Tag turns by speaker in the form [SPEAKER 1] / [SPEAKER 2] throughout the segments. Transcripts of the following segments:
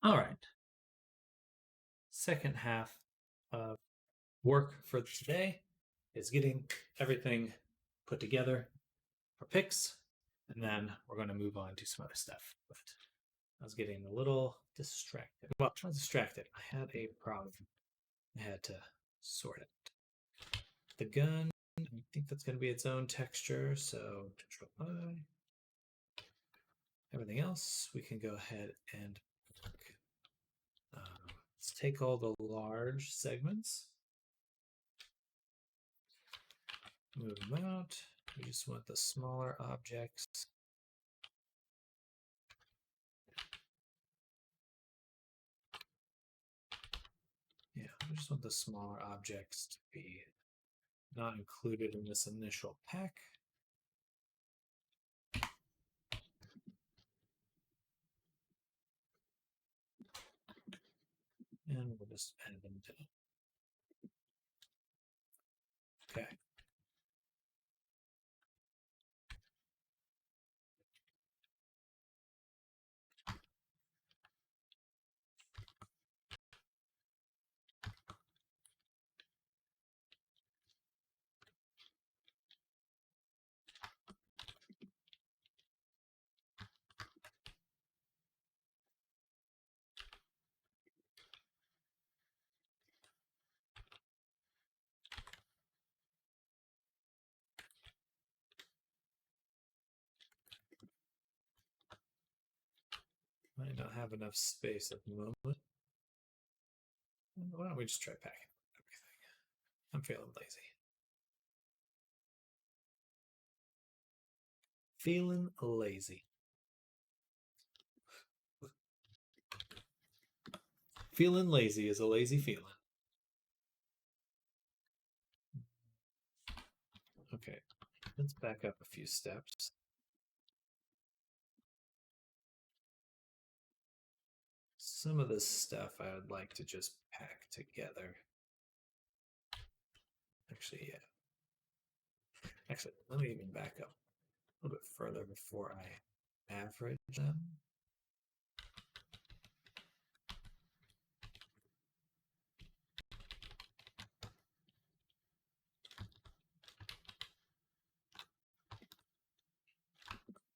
[SPEAKER 1] All right. Second half of work for today is getting everything put together for Pix, and then we're going to move on to some other stuff. But I was getting a little distracted. Well, not distracted. I had a problem. I had to sort it. The gun, I think that's going to be its own texture, so Control I. Everything else, we can go ahead and let's take all the large segments, move them out. We just want the smaller objects. Yeah, we just want the smaller objects to be not included in this initial pack. And we'll just add them to. Okay. Might not have enough space at the moment. Why don't we just try packing everything? I'm feeling lazy. Feeling lazy. Feeling lazy is a lazy feeling. Okay, let's back up a few steps. Some of this stuff I would like to just pack together. Actually, yeah. Actually, let me even back up a little bit further before I average them.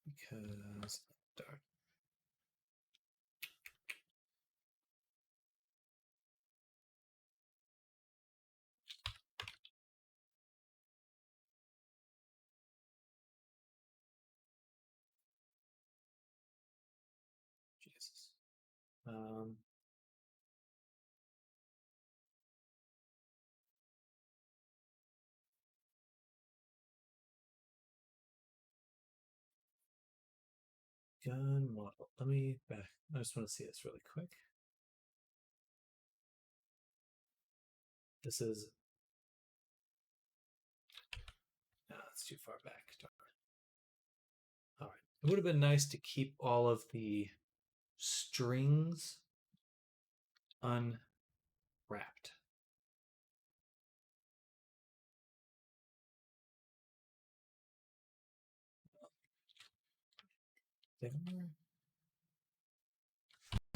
[SPEAKER 1] Because dark. Jesus. Gun model. Let me back. I just want to see this really quick. This is. No, it's too far back. Darn. All right. It would have been nice to keep all of the strings unwrapped.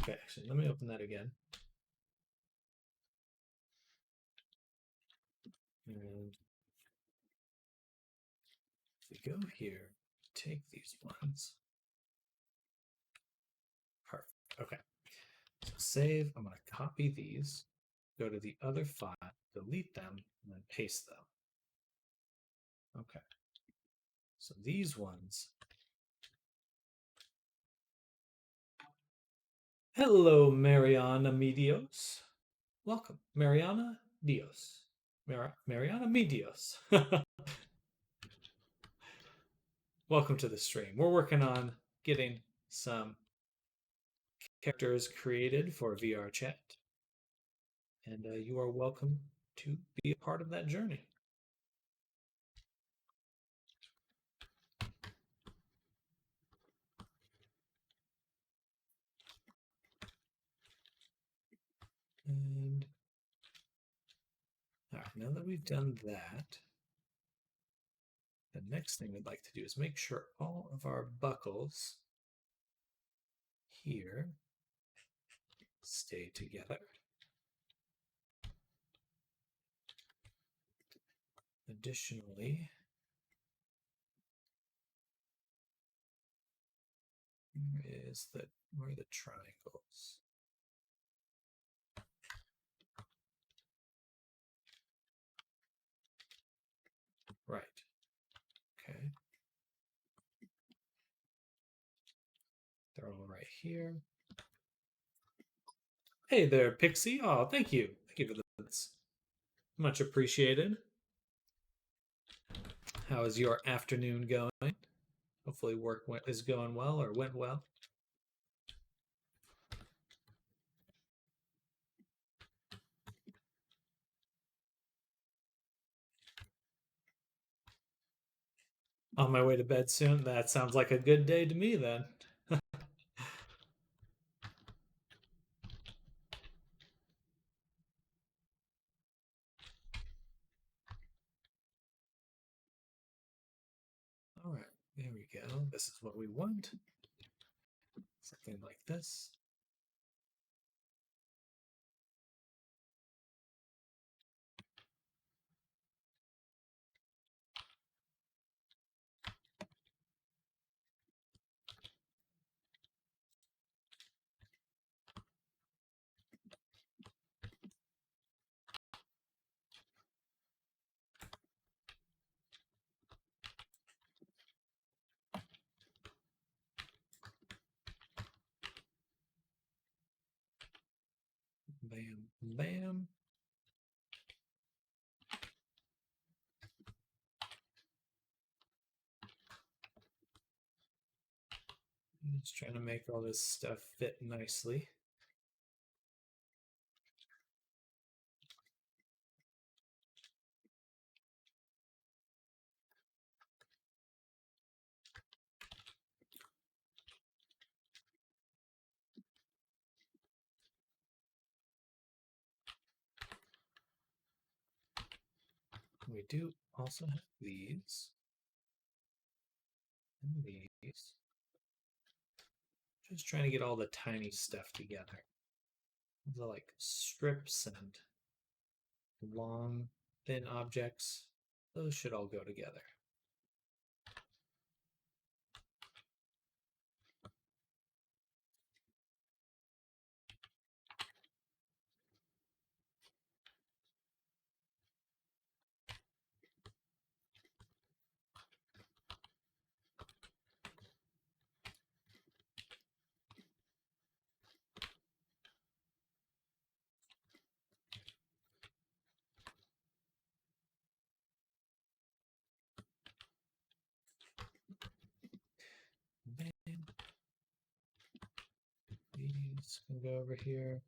[SPEAKER 1] Okay, actually, let me open that again. And if we go here, take these ones. Perfect. Okay. So save. I'm going to copy these, go to the other file, delete them, and then paste them. Okay. So these ones. Hello, Mariana Medios. Welcome, Mariana Dios. Mariana Medios. Welcome to the stream. We're working on getting some characters created for VR chat. And you are welcome to be a part of that journey. And all right, now that we've done that, the next thing we'd like to do is make sure all of our buckles here stay together. Additionally, where are the triangles? Right. Okay. They're all right here. Hey there, Pixie. Oh, thank you. Thank you for this. Much appreciated. How is your afternoon going? Hopefully work is going well or went well. On my way to bed soon. That sounds like a good day to me then. All right, there we go. This is what we want. Something like this. Bam, bam. Just trying to make all this stuff fit nicely. We do also have these and these. Just trying to get all the tiny stuff together. The like strips and long, thin objects. Those should all go together. Bam. These can go over here.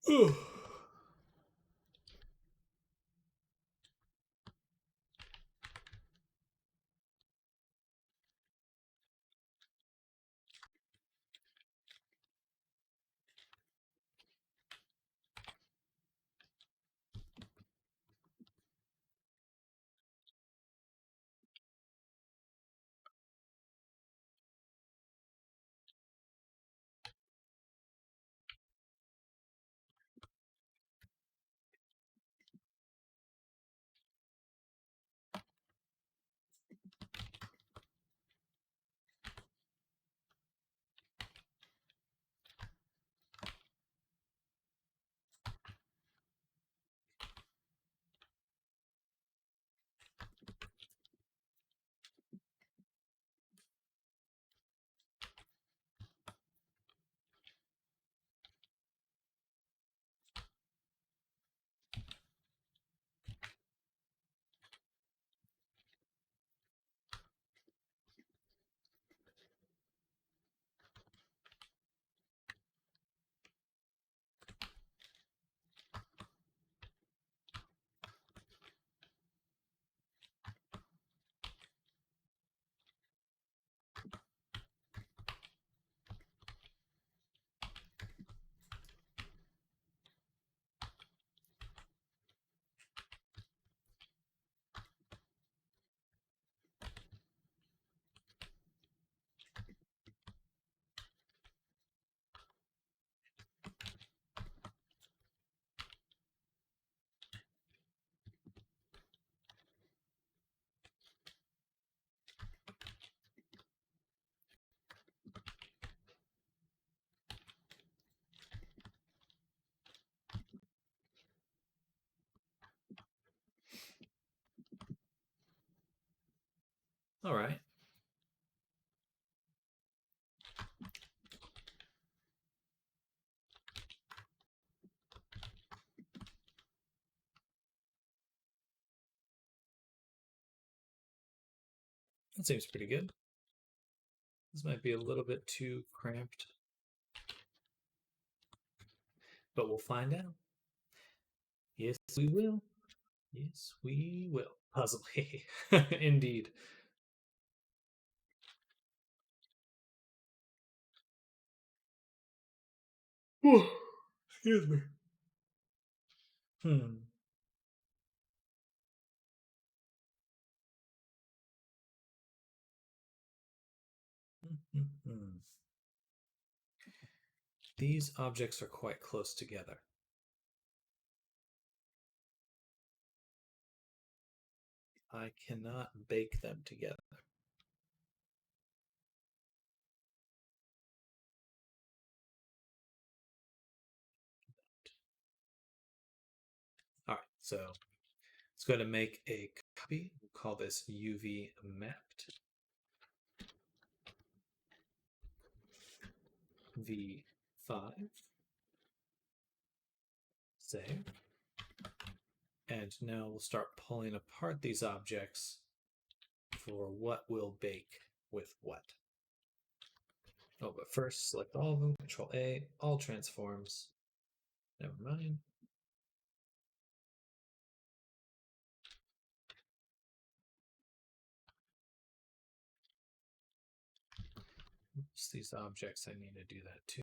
[SPEAKER 1] Ooh. All right. That seems pretty good. This might be a little bit too cramped, but we'll find out. Yes, we will. Yes, we will. Possibly. Indeed. Excuse me. Hmm. Mm-hmm. These objects are quite close together. I cannot bake them together. All right, so let's go to make a copy. We'll call this UV mapped. V5. Save. And now we'll start pulling apart these objects for what will bake with what. Oh, but first select all of them, Control A, all transforms. Never mind. Oops, these objects, I need to do that too.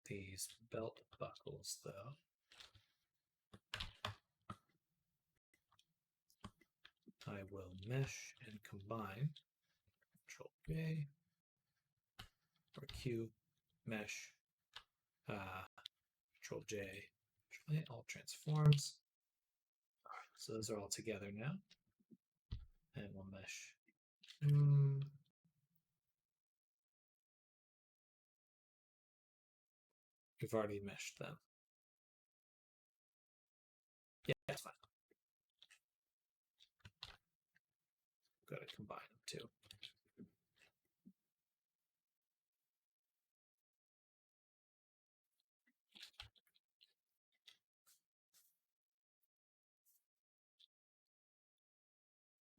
[SPEAKER 1] These belt buckles, though. I will mesh and combine. Control J or Q, mesh, Control J, Control A, all transforms. All right, so those are all together now. And we'll mesh. We've already meshed them. Yeah, that's fine. Got to combine them too.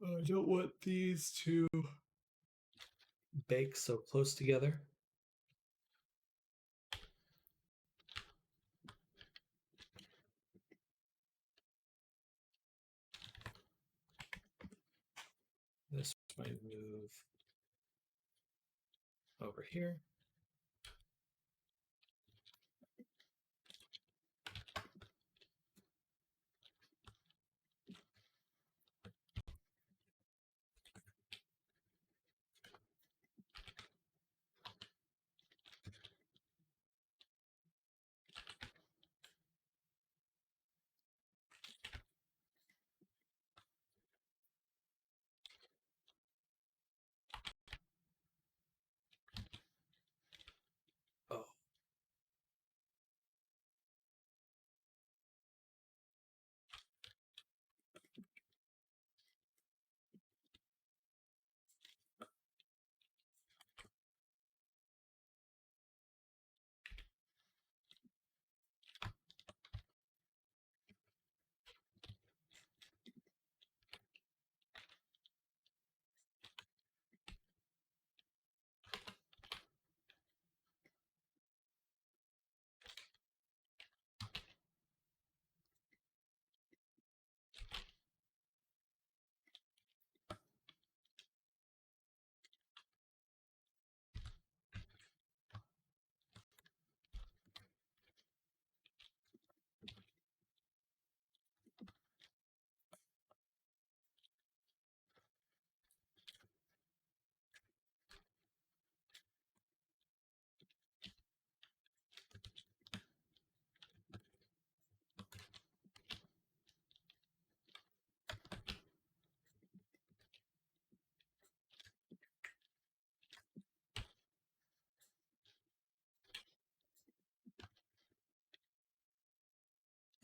[SPEAKER 1] I don't want these to bake so close together. This might move over here. Oh,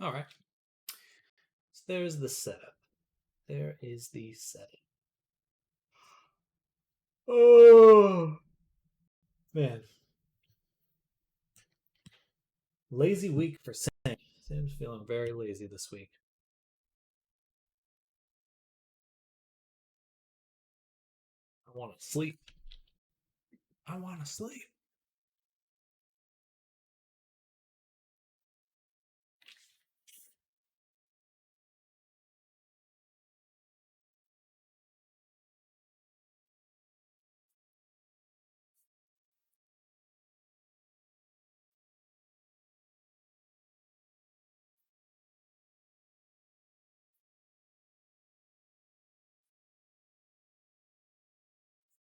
[SPEAKER 1] all right. So there's the setup. There is the setup. Oh, man. Lazy week for Sam. Sam's feeling very lazy this week. I want to sleep. I want to sleep.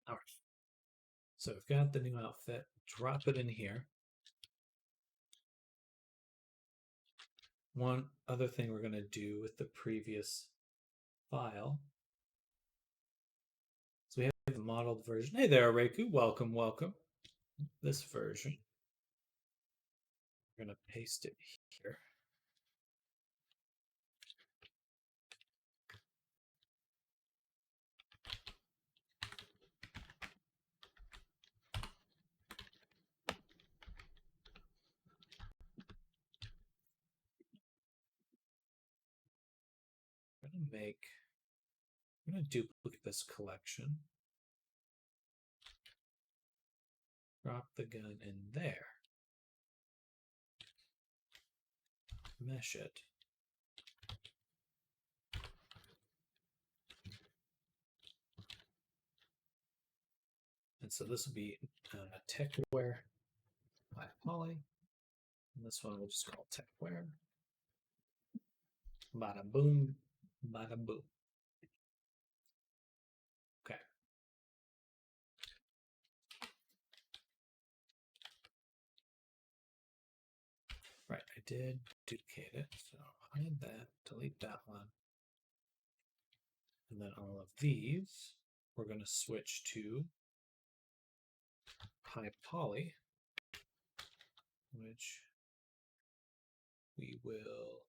[SPEAKER 1] All right. So we've got the new outfit. Drop it in here. One other thing we're going to do with the previous file. So we have the modeled version. Hey there, Reiku. Welcome, welcome. This version. We're going to paste it here. I'm going to duplicate this collection. Drop the gun in there. Mesh it. And so this will be techwear by Poly. And this one we'll just call techwear. Bada boom, bada boom. Okay. Right, I did duplicate it. So hide that, delete that one. And then all of these, we're going to switch to high poly, which we will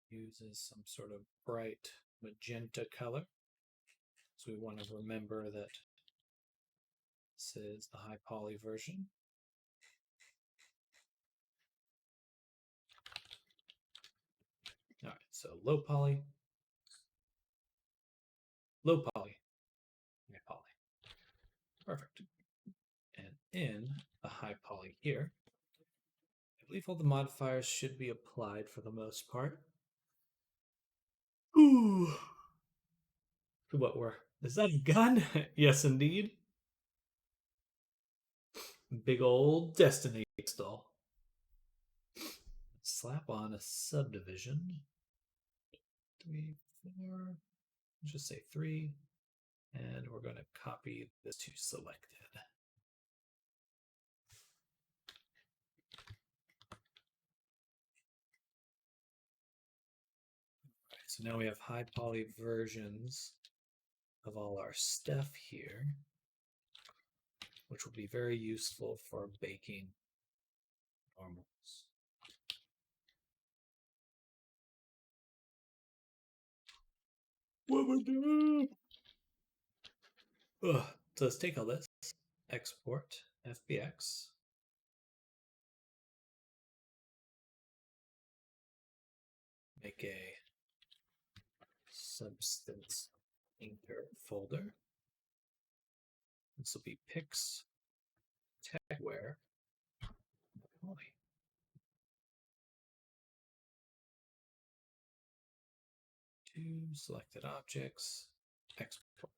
[SPEAKER 1] use as some sort of bright magenta color. So we want to remember that this is the high poly version. All right, so low poly, high poly. Perfect. And in the high poly here, I believe all the modifiers should be applied for the most part. Ooh. What were? Is that a gun? Yes, indeed. Big old Destiny pistol. Slap on a subdivision. 3, 4. Let's just say 3. And we're going to copy this to selected. Right, so now we have high poly versions of all our stuff here, which will be very useful for baking normals. What we do? So let's take all this, export FBX. Make a substance inker folder. This will be Pix Techwear Poly. Two selected objects, export.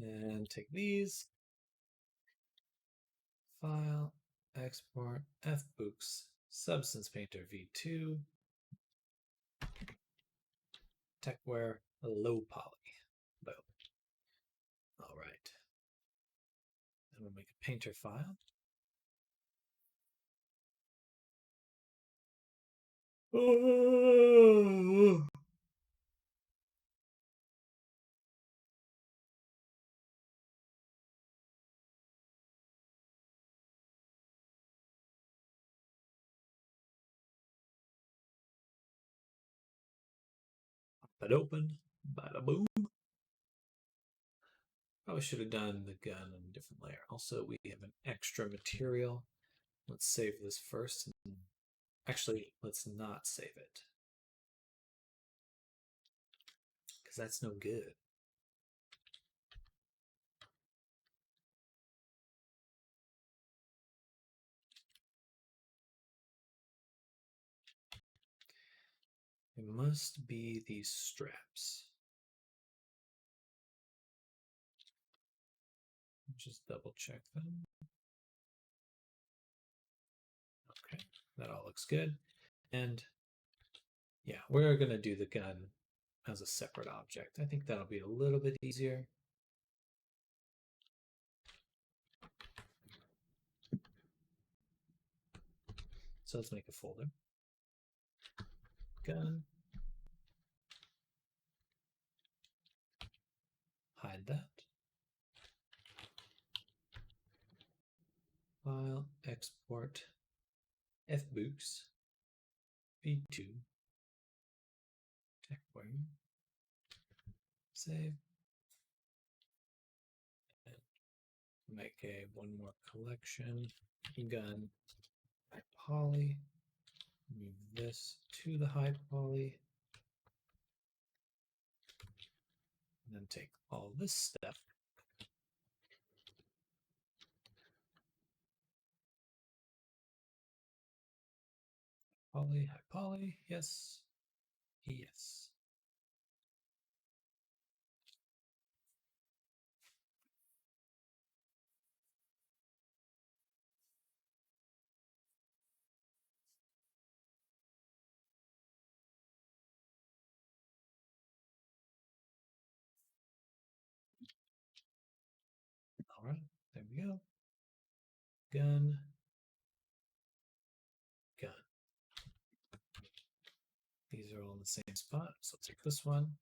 [SPEAKER 1] And take these, file, export, fbooks, Substance Painter v2, techwear, low poly. Boom. All right. And we'll make a painter file. Oh. But open, bada boom. Probably should have done the gun in a different layer. Also, we have an extra material. Let's save this first. Actually, let's not save it, because that's no good. It must be these straps. Just double check them. Okay, that all looks good. And yeah, we're going to do the gun as a separate object. I think that'll be a little bit easier. So let's make a folder. Gun. Hide that. File, export, fbooks, v2, techwear, save, and make one more collection, gun, high poly, move this to the high poly, and then take all this stuff, poly, high poly, yes, yes. All right, there we go. Gun, gun. These are all in the same spot, so I'll take this one.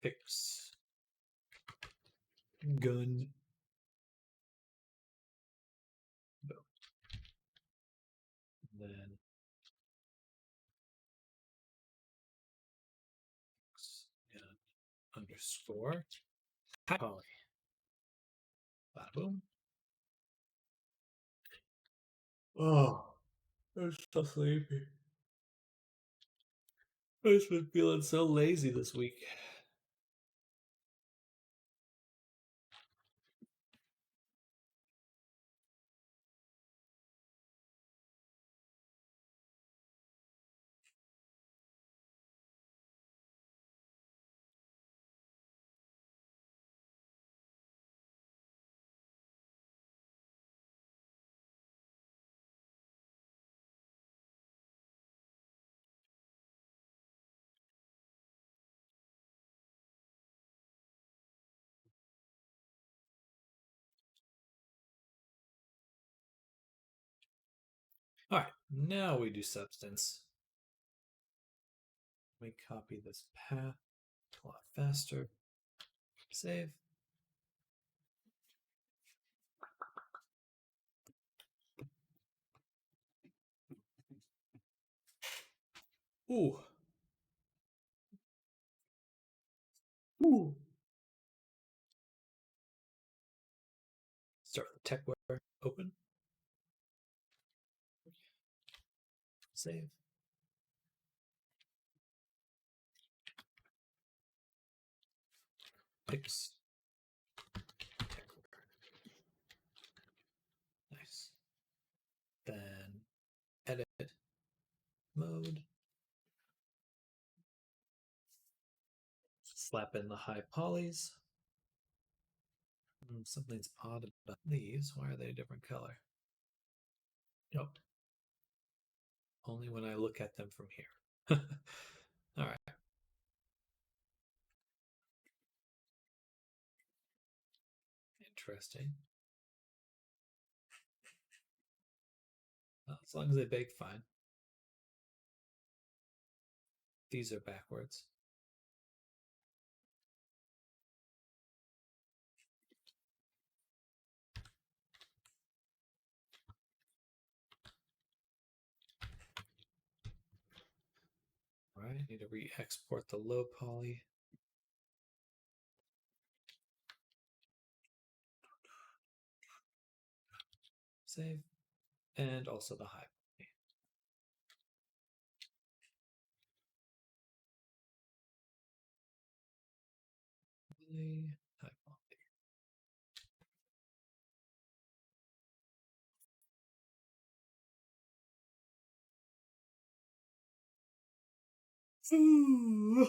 [SPEAKER 1] Pix. Gun. Boom. And then Pix and underscore. High poly. Bada boom. Oh, I'm so sleepy. I've just been feeling so lazy this week. All right, now we do substance. Let me copy this path a lot faster. Save. Ooh. Ooh. Start with techwear. Open. Save. Pix. Nice. Then edit mode. Slap in the high polys. Something's odd about these. Why are they a different color? Nope. Only when I look at them from here. All right. Interesting. Well, as long as they bake fine. These are backwards. All right, need to re-export the low poly. Save. And also the high poly. High poly. Ooh.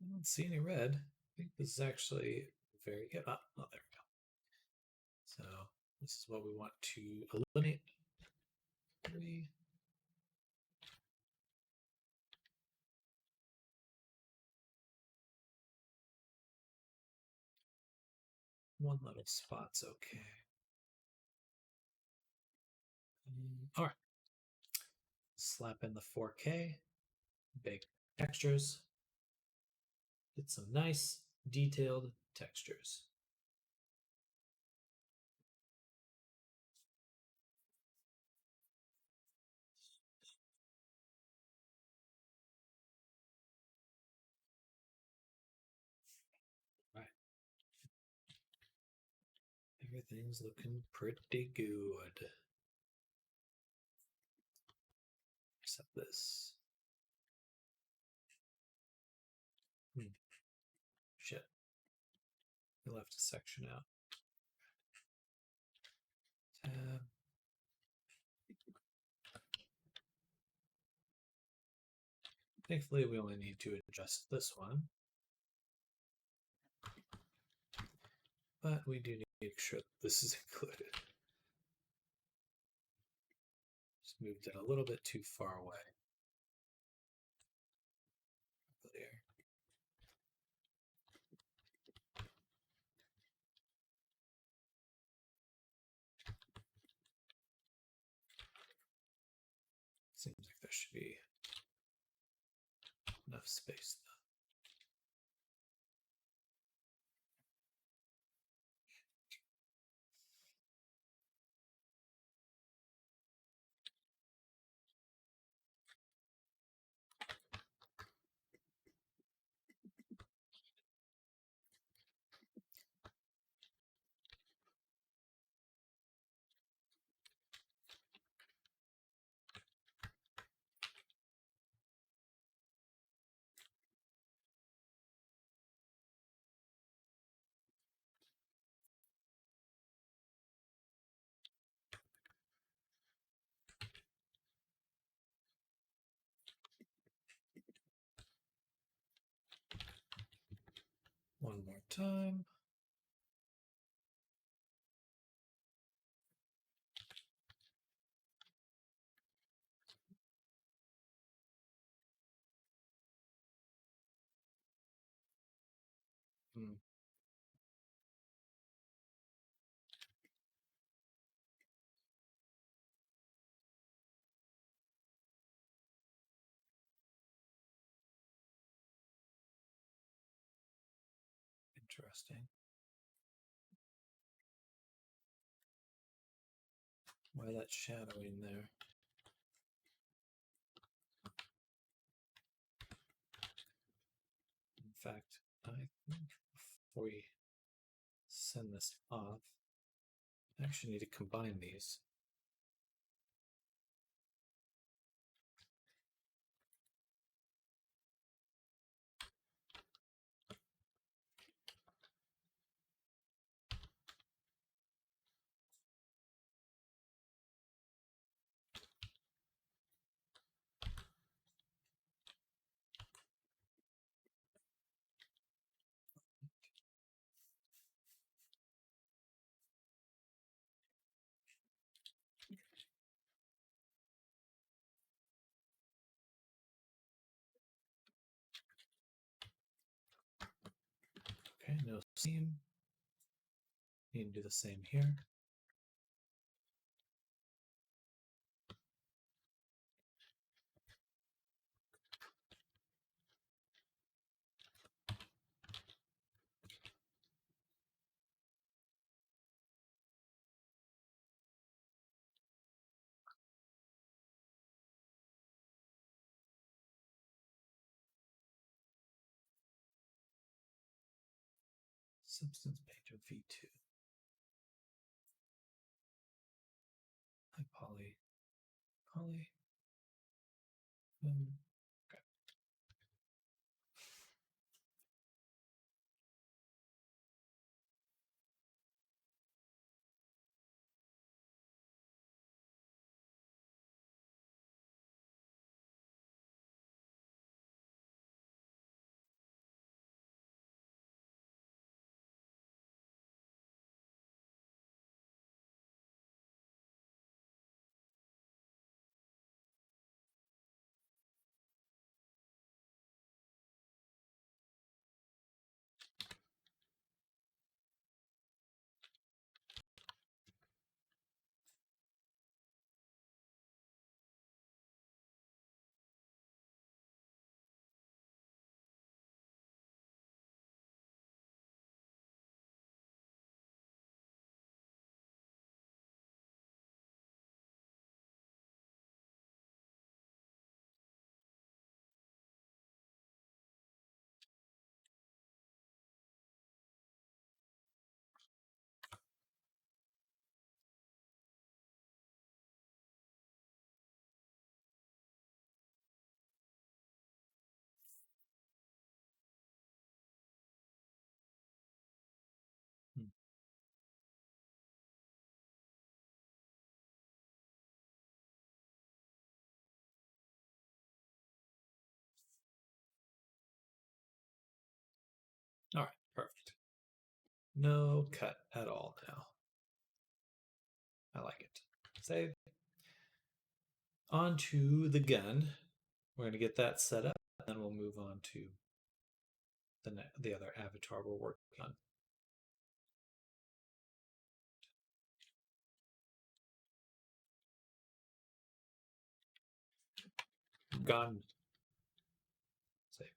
[SPEAKER 1] I don't see any red. I think this is actually very good. Oh, there we go. So this is what we want to eliminate. 3. One little spot's okay. All right. Slap in the 4K. Big textures. Get some nice detailed textures. Right. Everything's looking pretty good. Except this. Shit. I left a section out. Tab. Thankfully, we only need to adjust this one. But we do need to make sure that this is included. Just moved it a little bit too far away. There. Seems like there should be enough space though. One more time. Interesting. 。 . 。 . 。 . . . . . . . . . . . . . . . . . . . . . . . . . . . . . . . . . . . . . . . . . . . . . . . . . . . . Why that shadowing there? In fact, I think before we send this off, I actually need to combine these. Okay, no seam. Need to do the same here. Substance painter V2. High poly. Poly. Okay. Hmm. All right, perfect. No cut at all now. I like it. Save. On to the gun. We're going to get that set up, and then we'll move on to the other avatar we're working on. Gun. Save.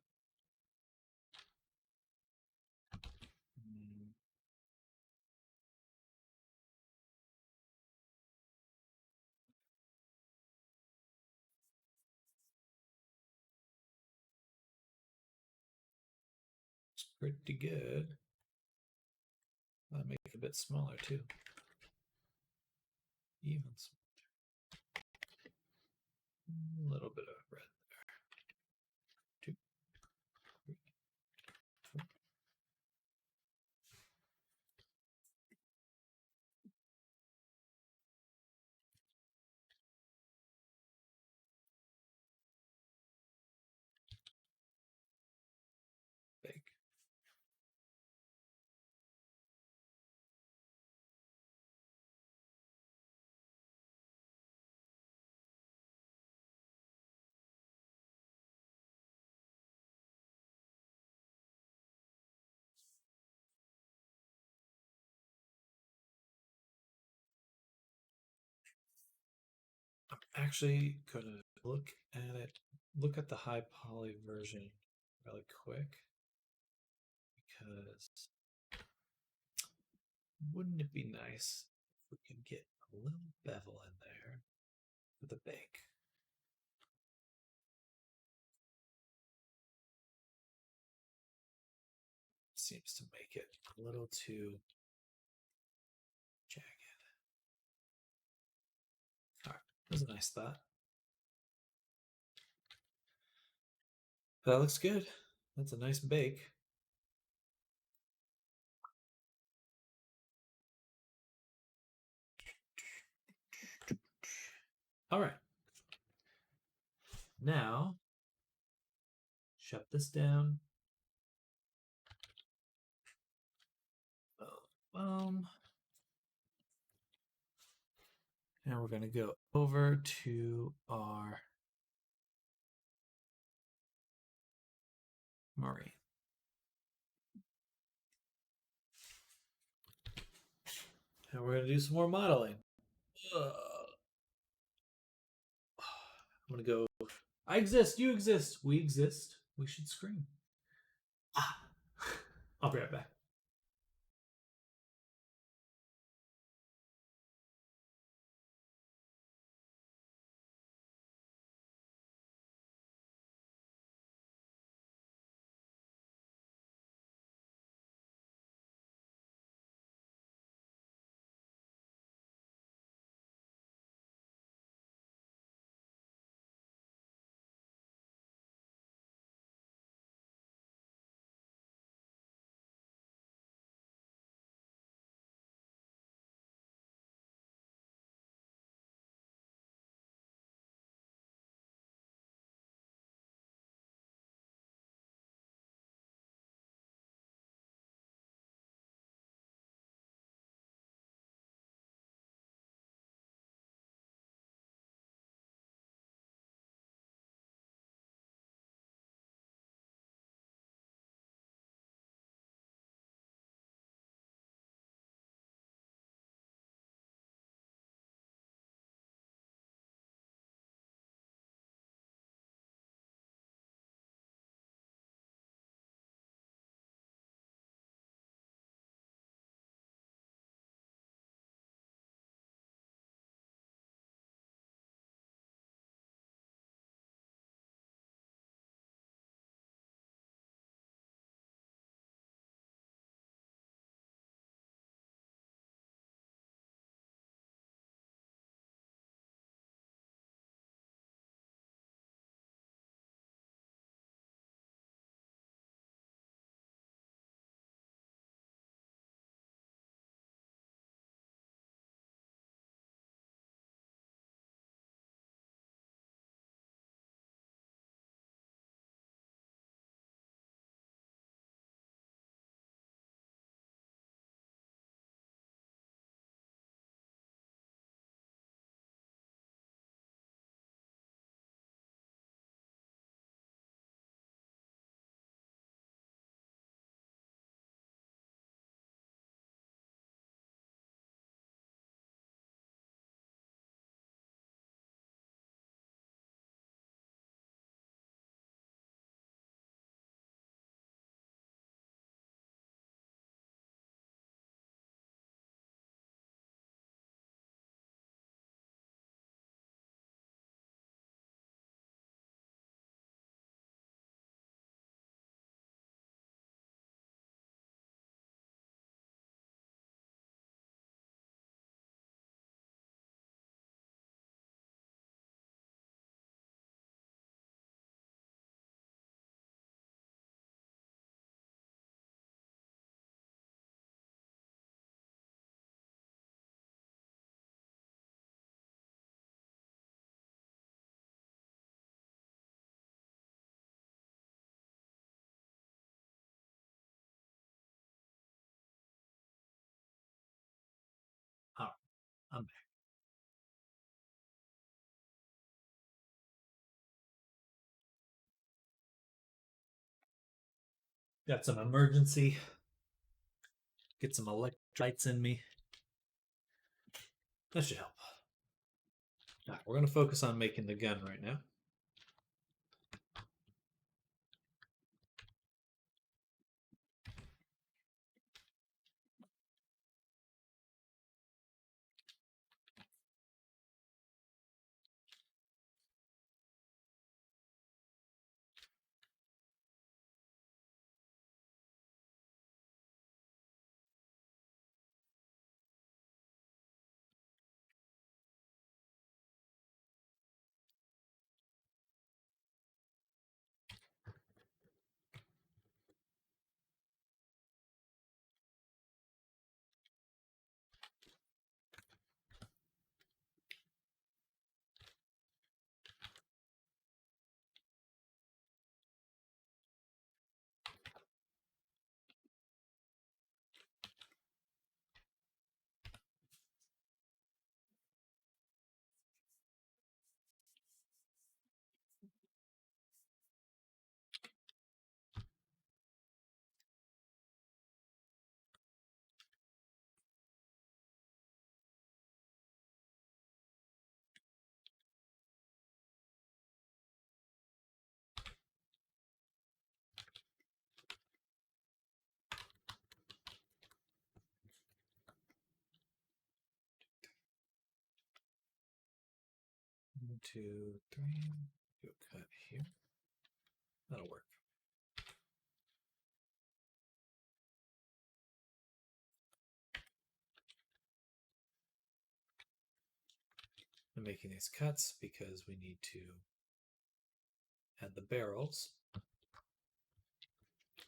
[SPEAKER 1] It's pretty good. I'll make it a bit smaller too. Even smaller. A little bit of red there. 2, 3, 4. Big. I'm actually gonna look at it. Look at the high poly version really quick, because wouldn't it be nice we can get a little bevel in there for the bake. Seems to make it a little too jagged. All right, that's a nice thought. That looks good. That's a nice bake. All right. Now, shut this down. Boom. Now we're going to go over to our marine. And we're going to do some more modeling. I'm going to go, I exist, you exist, we exist, we should scream. Ah. I'll be right back. All right, I'm back. Got some emergency. Get some electrolytes in me. That should help. All right, we're going to focus on making the gun right now. 2, 3. Do a cut here. That'll work. I'm making these cuts because we need to add the barrels.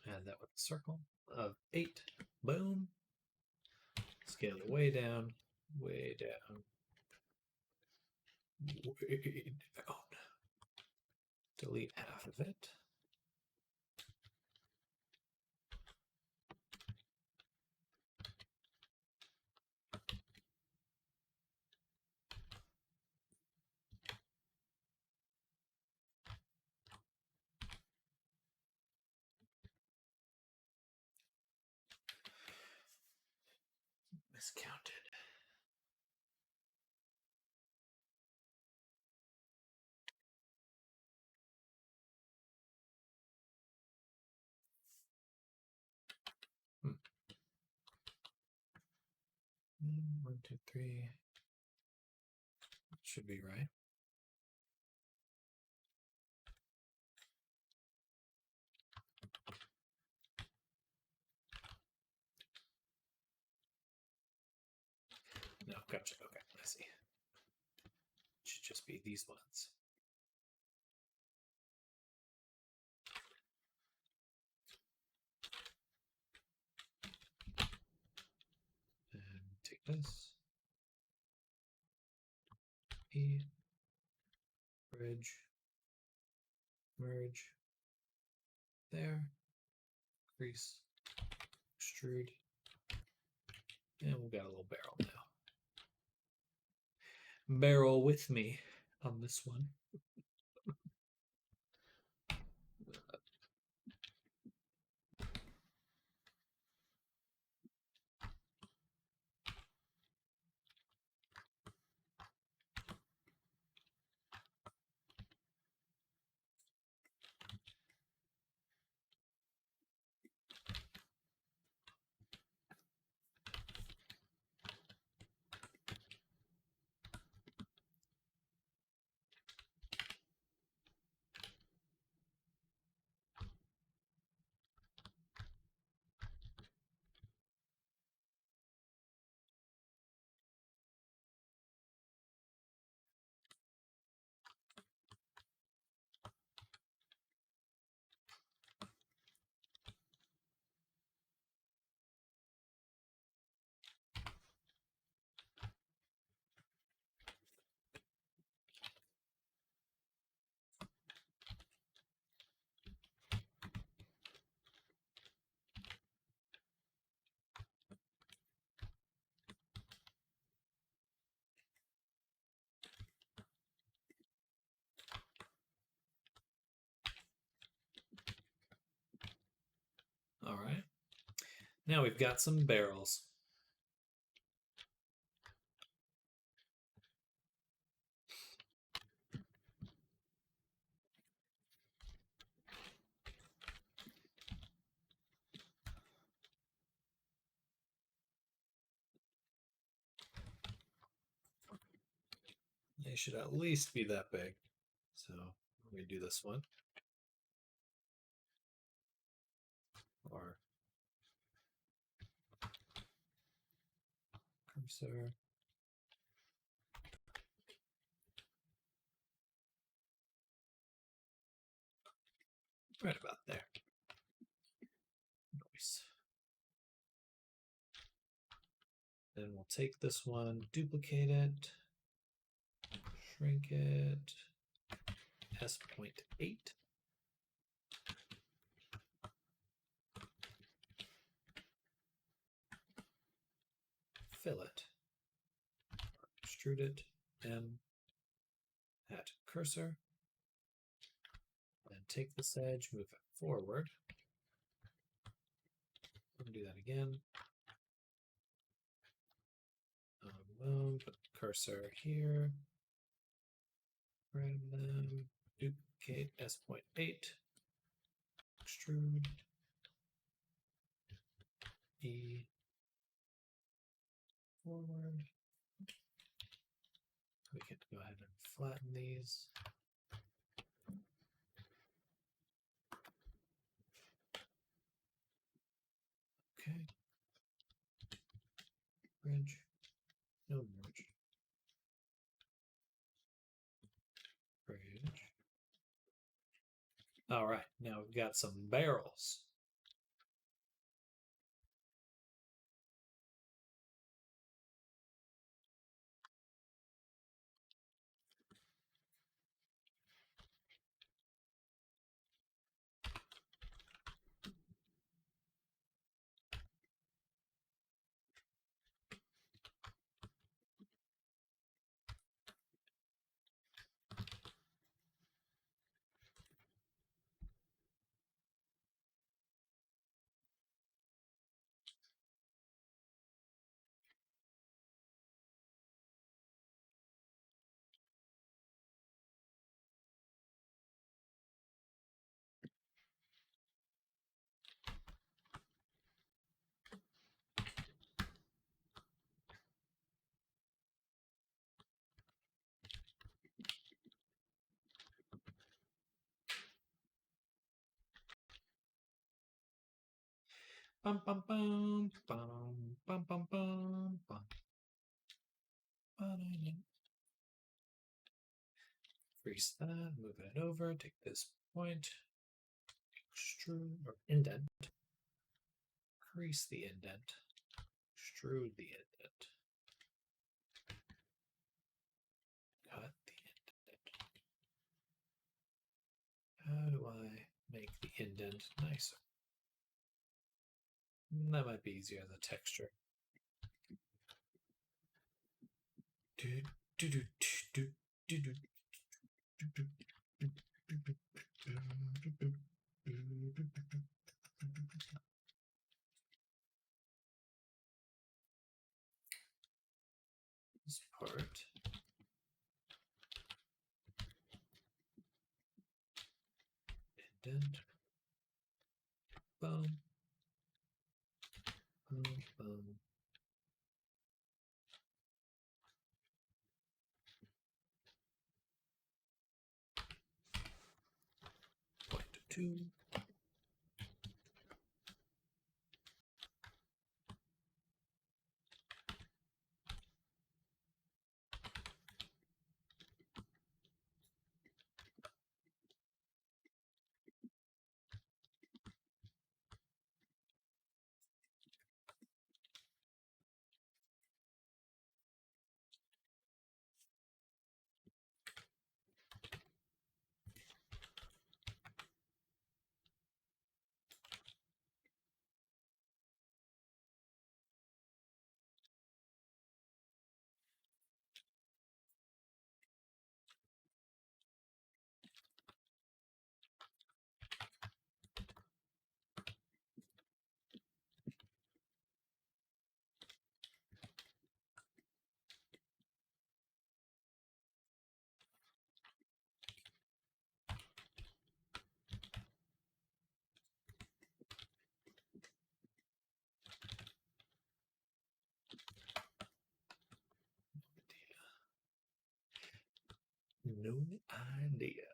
[SPEAKER 1] Add that with a circle of 8. Boom. Scale it way down, way down. Way down. Delete half of it. Miscounted. One, two, three. Should be right. No, gotcha. Okay, I see. Should just be these ones. And take this. E. Bridge. Merge. There. Crease. Extrude. And we've got a little barrel now. Barrel with me on this one. All right. Now we've got some barrels. They should at least be that big. So I'm going to do this one. Or cursor. Right about there. Nice. Then we'll take this one, duplicate it, shrink it, S.8. Fill it, extrude it, M, at cursor, and take this edge, move it forward. We'll do that again. Boom, put the cursor here, grab them, duplicate S.8, extrude, E, forward, We can go ahead and flatten these. Okay. Bridge. No merge. Bridge. All right, now we've got some barrels. Bum bum bum bum bum bum bum bum. Freeze that, move it over, take this point, extrude or indent, crease the indent, extrude the indent, cut the indent. How do I make the indent nicer? That might be easier as a texture. This part. Indent. Boom. Boom. Boom. Point 2. No idea.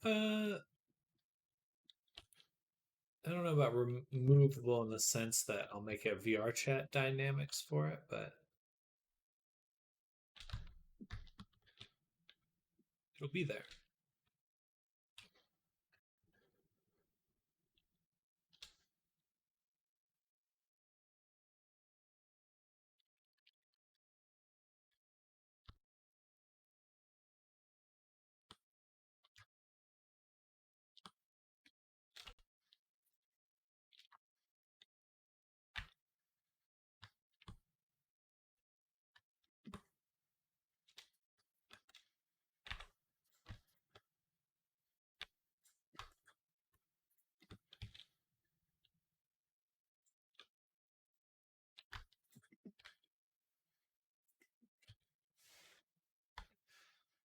[SPEAKER 1] I don't know about removable in the sense that I'll make a VR chat dynamics for it, but it'll be there.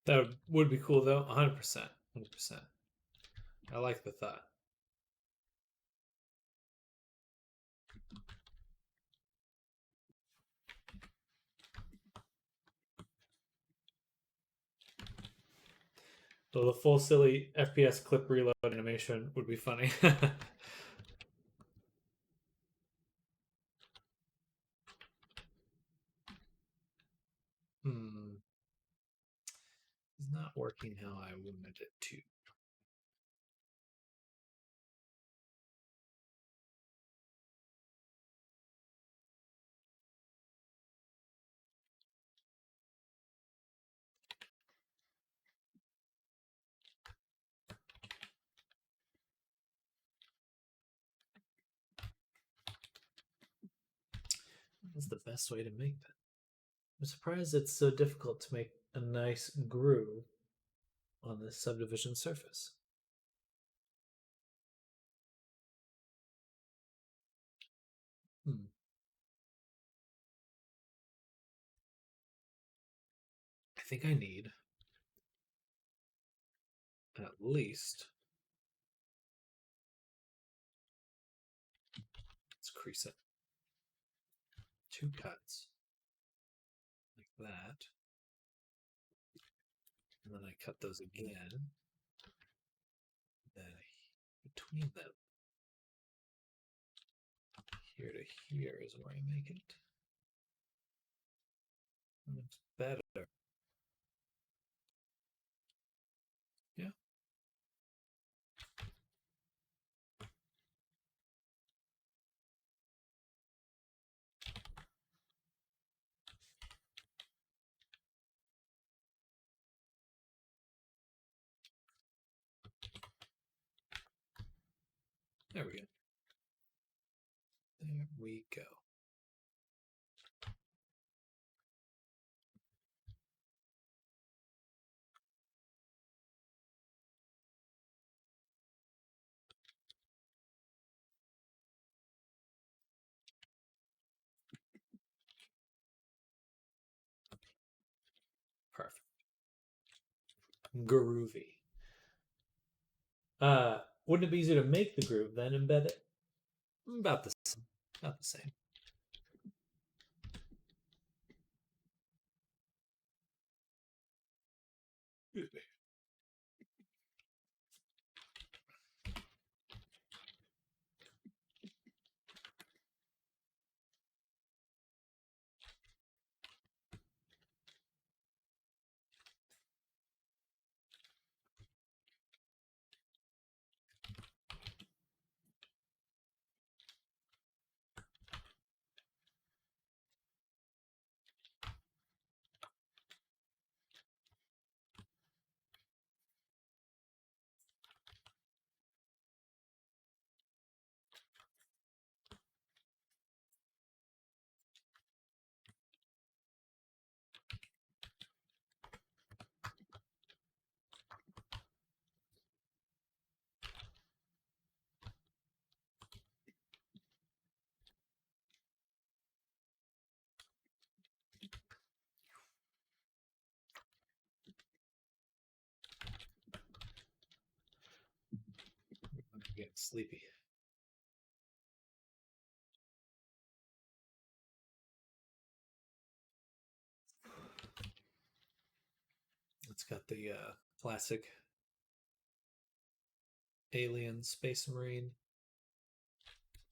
[SPEAKER 1] That would be cool though. 100%. 100%. I like the thought. So the full silly FPS clip reload animation would be funny. Hmm. It's not working how I wanted it to. What's the best way to make that? I'm surprised it's so difficult to make a nice groove on this subdivision surface. Hmm. I think I need at least, let's crease it, 2 cuts like that. And then I cut those again. Then between them, here to here is where I make it. Looks better. Yeah. There we go. There we go. Perfect. Groovy. Wouldn't it be easier to make the groove then embed it? About the same. About the same. I'm getting sleepy. It's got the classic alien space marine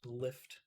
[SPEAKER 1] lift.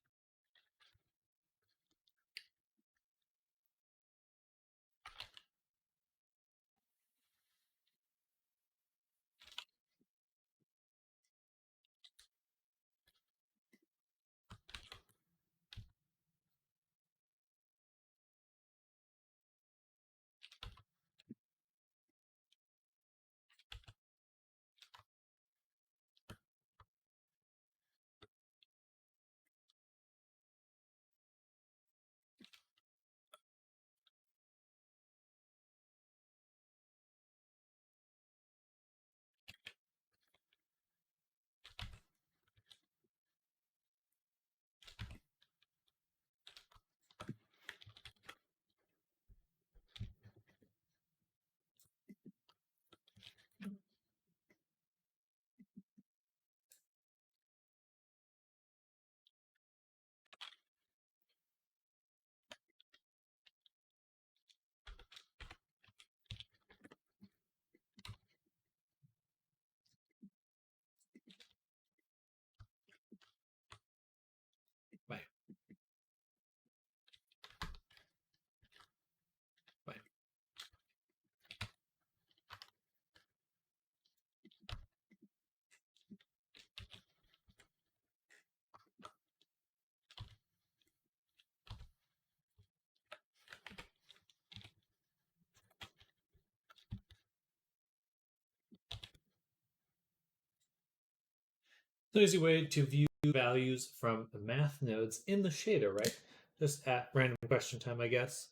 [SPEAKER 1] So easy way to view values from the math nodes in the shader, right? Just at random question time, I guess.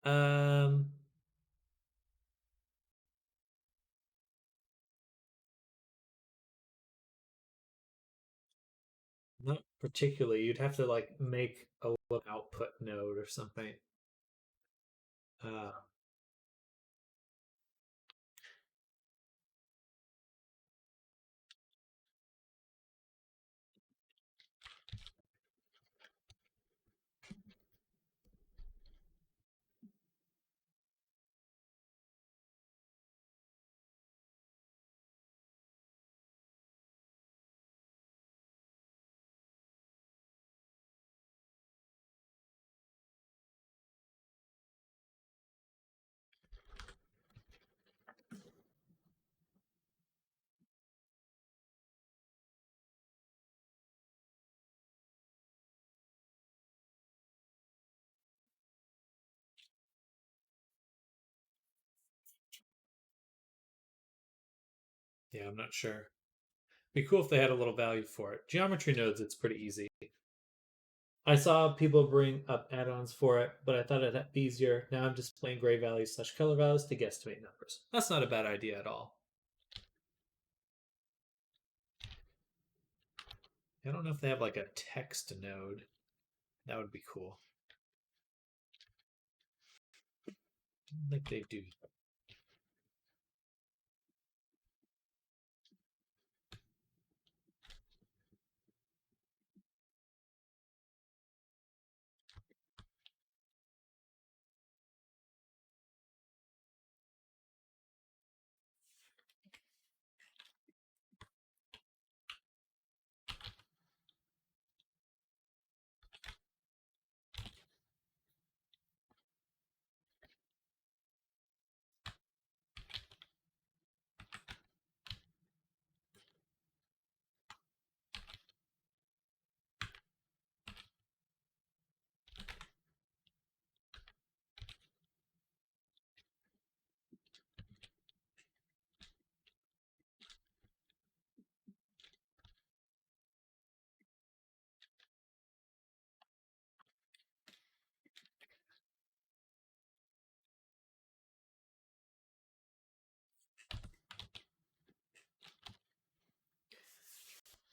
[SPEAKER 1] Um, Not particularly. You'd have to like make a little output node or something. Uh, yeah, I'm not sure. Be cool if they had a little value for it. Geometry nodes, it's pretty easy. I saw people bring up add-ons for it, but I thought it'd be easier. Now I'm just playing gray values / color values to guesstimate numbers. That's not a bad idea at all. I don't know if they have like a text node. That would be cool. I don't think they do.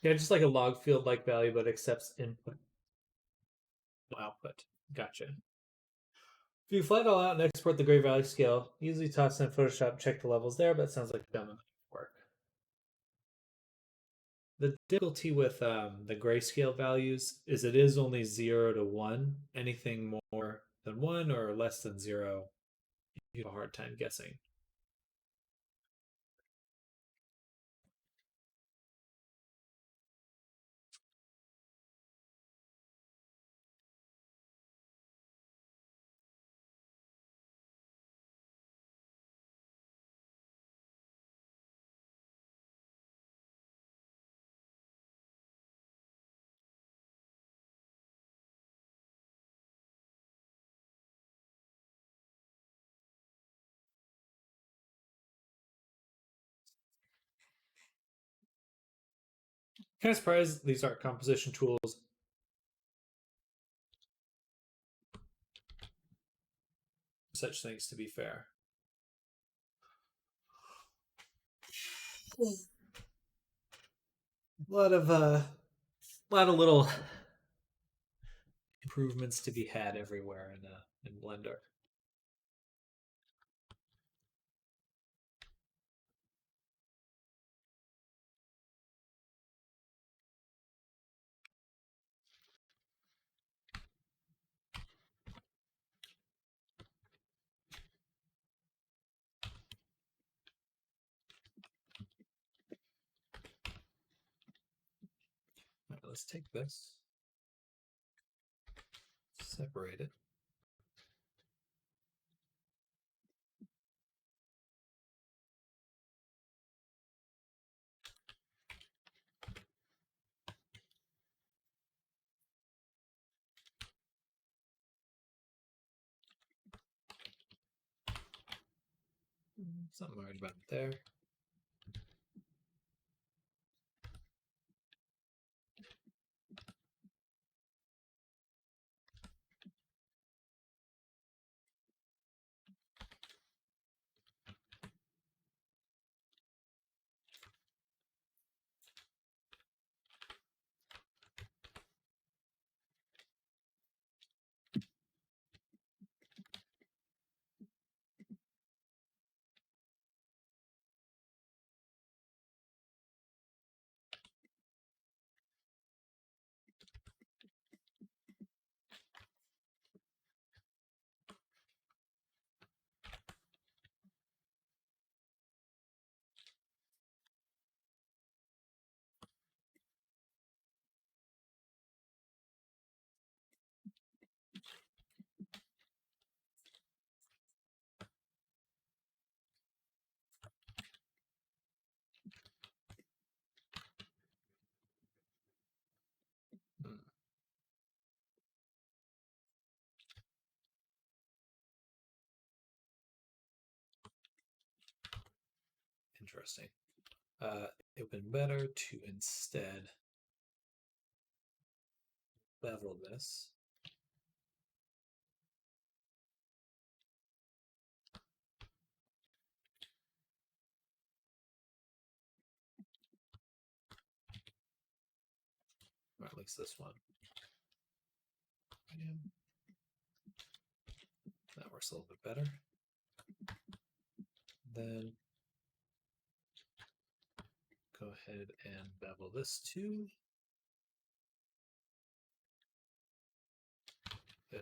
[SPEAKER 1] Yeah, just like a log field like value, but accepts input, no output. Gotcha. If you flat all out and export the gray value scale, easily toss in Photoshop, check the levels there, but it sounds like dumb enough work. The difficulty with the grayscale values is it is only 0 to 1. Anything more than 1 or less than 0, you have a hard time guessing. Kind of surprised these aren't composition tools. Such things, to be fair. A lot of little improvements to be had everywhere in Blender. All right, let's take this, separate it. Something right about there. interesting. It would have been better to instead bevel this. Or at least this one. That works a little bit better. Then go ahead and bevel this too. Yeah.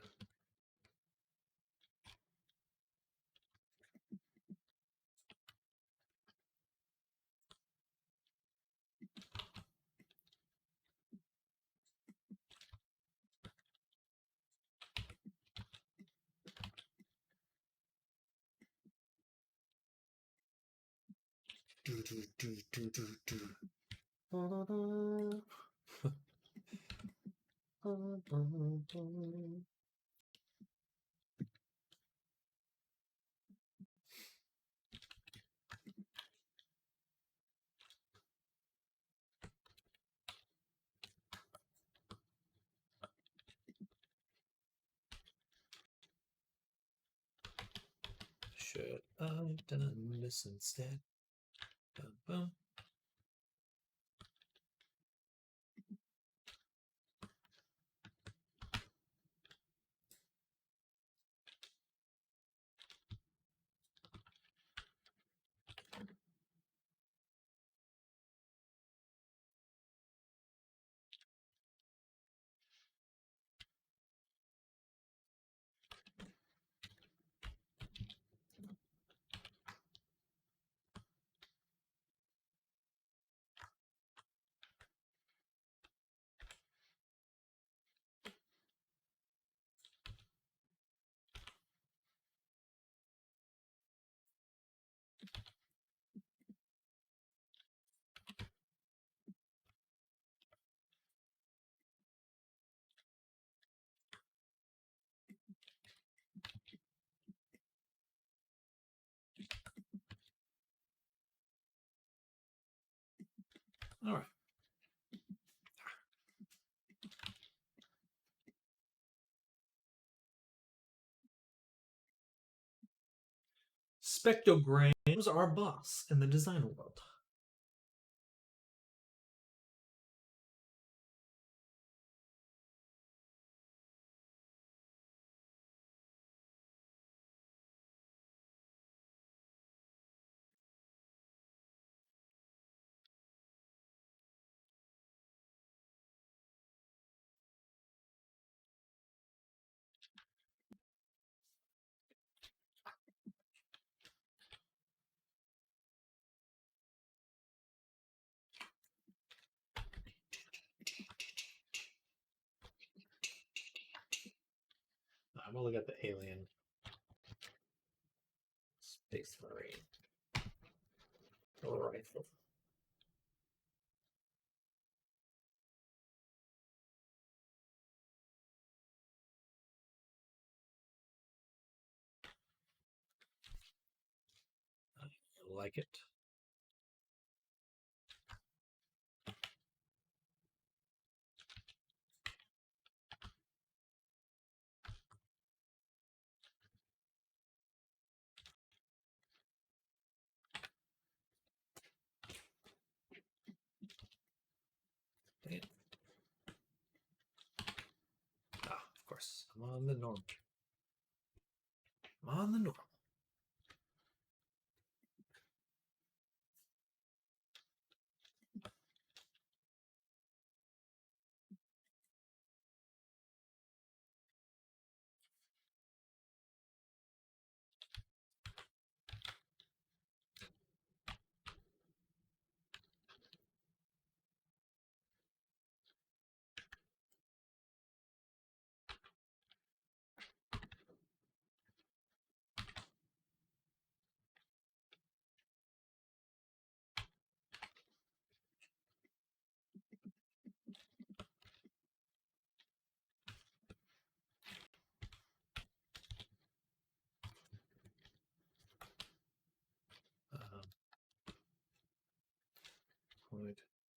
[SPEAKER 1] Should I've done this instead? Boom, boom. All right. Spectrograms are boss in the design world. I'm gonna look at the alien space marine rifle. I like it. Damn. Ah, of course. I'm on the normal. I'm on the normal.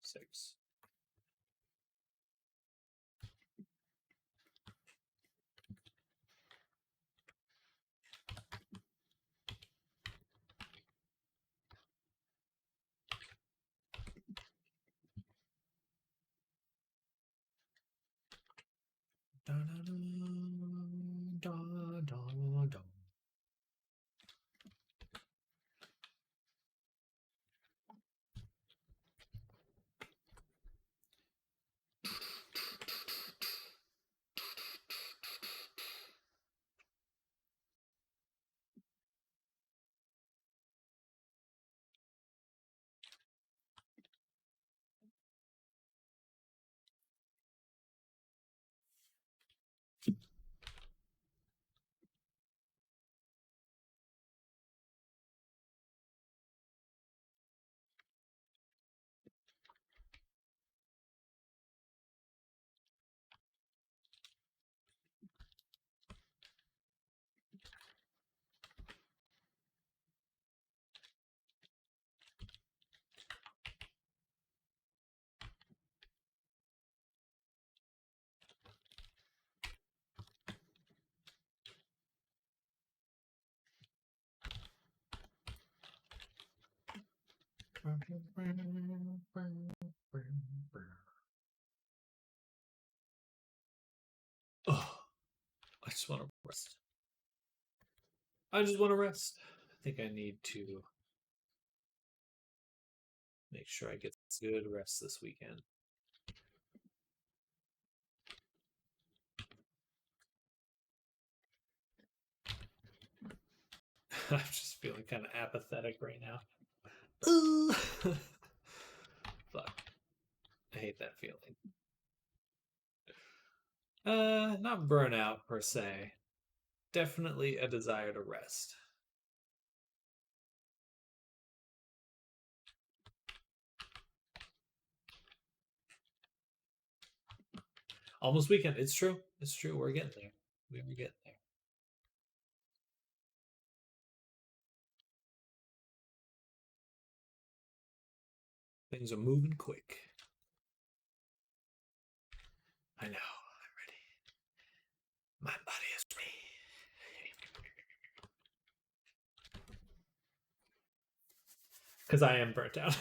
[SPEAKER 1] 6. Dun, dun, dun, dun, dun. Oh, I just want to rest. I just want to rest. I think I need to make sure I get good rest this weekend. I'm just feeling kind of apathetic right now. Fuck. I hate that feeling. Not burnout per se. Definitely a desire to rest. Almost weekend. It's true. It's true. We're getting there. We're getting there. Things are moving quick. I know. I'm ready. My body is ready. Because I am burnt out.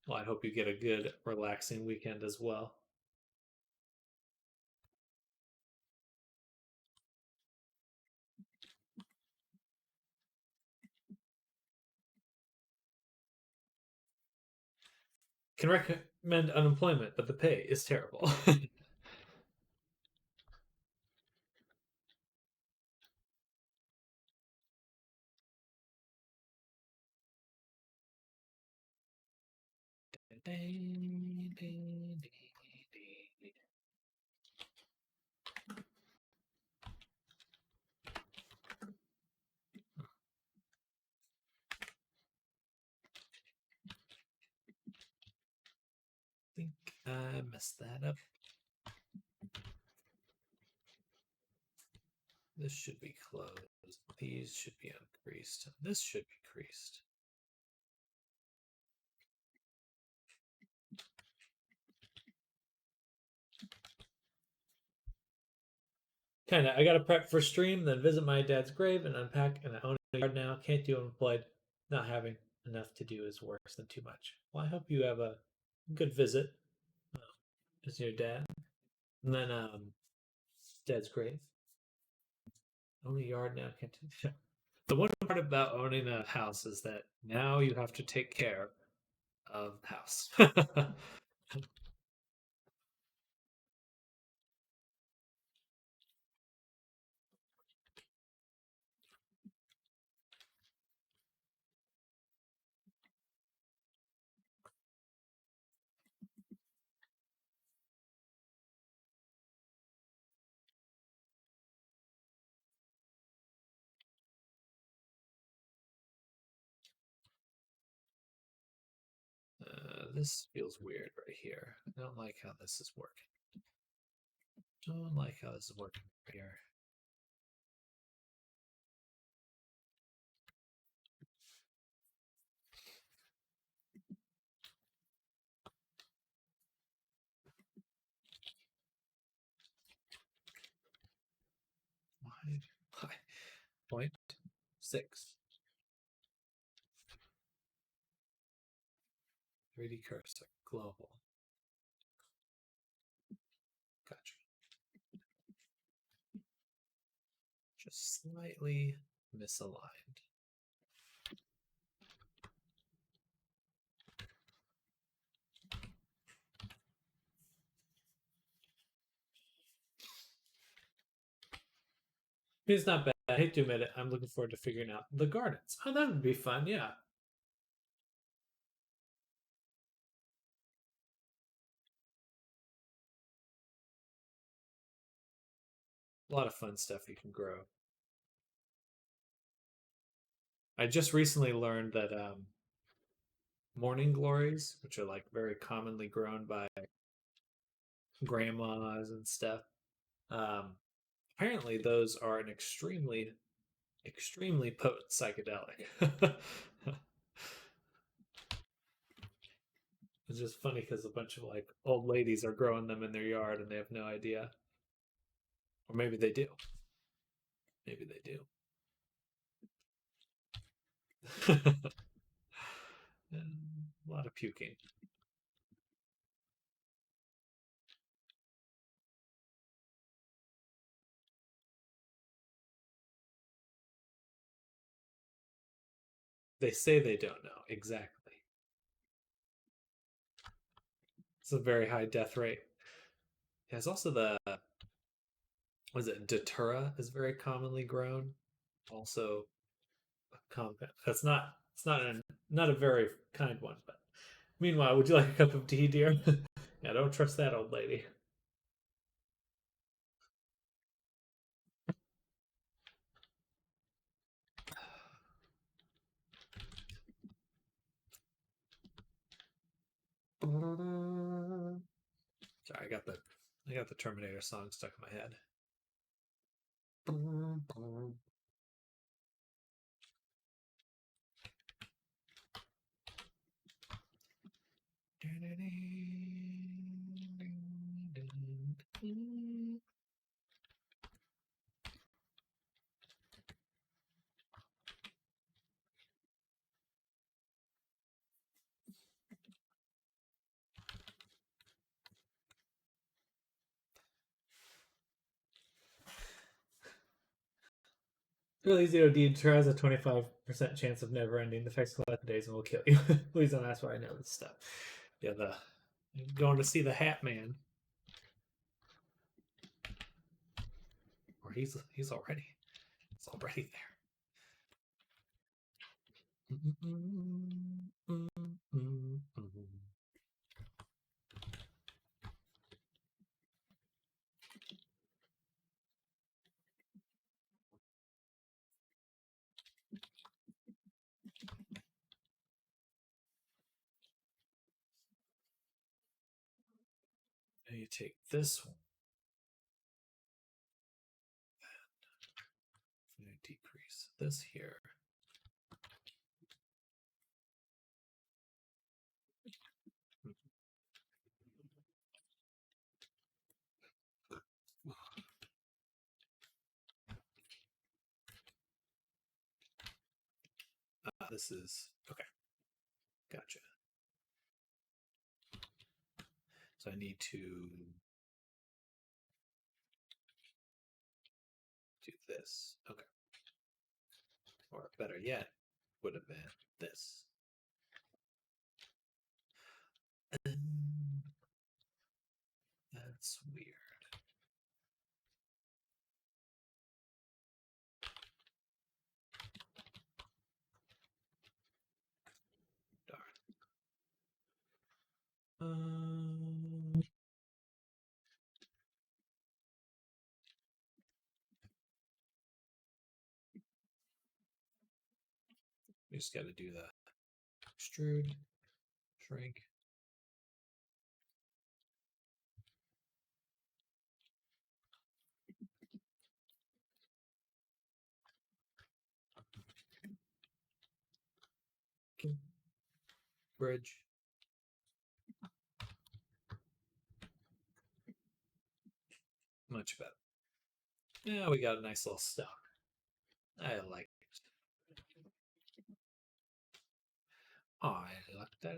[SPEAKER 1] Well, I hope you get a good, relaxing weekend as well. Can recommend unemployment, but the pay is terrible. I think I messed that up. This should be closed. These should be uncreased. This should be creased. Kinda. I gotta prep for stream, then visit my dad's grave and unpack, and I own a yard now. Can't do unemployed. Not having enough to do is worse than too much. Well, I hope you have a good visit. Is your dad? And then dad's grave. Own a yard now. Can't do. The one part about owning a house is that now you have to take care of the house. This feels weird right here. I don't like how this is working. Don't like how this is working right here. 5.6. 3D cursor, global. Gotcha. Just slightly misaligned. It's not bad. I hate to admit it. I'm looking forward to figuring out the gardens. Oh, that would be fun. Yeah. A lot of fun stuff you can grow. I just recently learned that morning glories, which are like very commonly grown by grandmas and stuff, um, apparently those are an extremely potent psychedelic. It's just funny because a bunch of like old ladies are growing them in their yard and they have no idea. Or maybe they do. Maybe they do. A lot of puking. They say they don't know exactly. It's a very high death rate. There's also the what is it? Datura is very commonly grown. Also, a compound. That's not. It's not a very kind one. But meanwhile, would you like a cup of tea, dear? Yeah, don't trust that old lady. Sorry, I got the Terminator song stuck in my head. Really, Zero Deter has a 25% chance of never ending. The effects collect days and will kill you. Please don't ask why I know this stuff. Yeah, the going to see the Hat Man. Or he's already there. Now you take this one. And you decrease this here. This is okay. Gotcha. So I need to do this. Okay. Or better yet, would have been this. That's weird. Darn. We just got to do the extrude, shrink. Bridge. Much better. Yeah, we got a nice little star. I like it. I like that.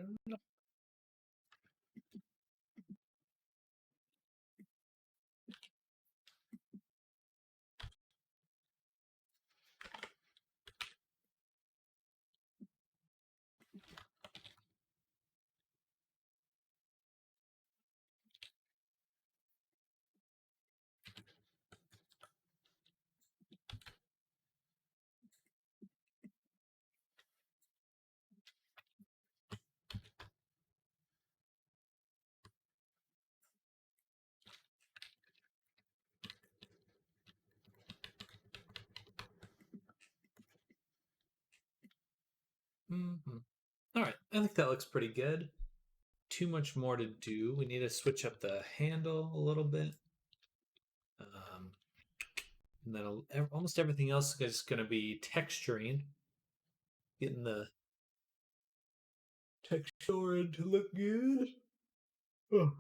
[SPEAKER 1] Mm-hmm. All right, I think that looks pretty good. Too much more to do. We need to switch up the handle a little bit. And then almost everything else is going to be texturing. Getting the texture to look good. Oh.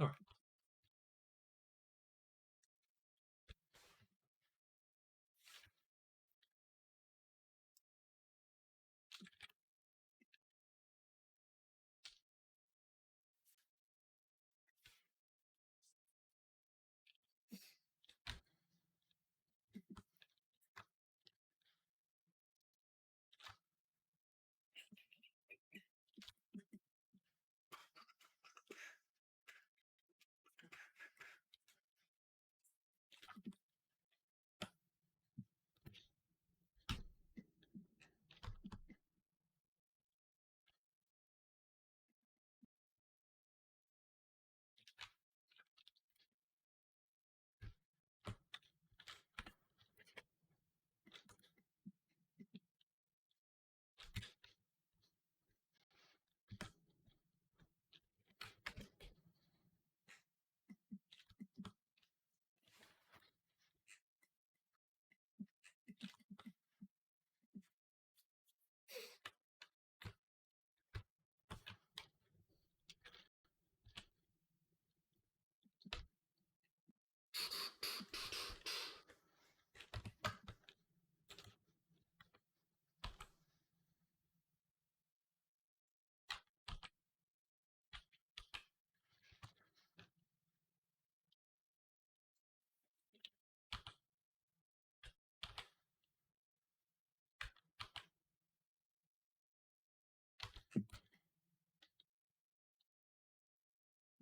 [SPEAKER 1] All right.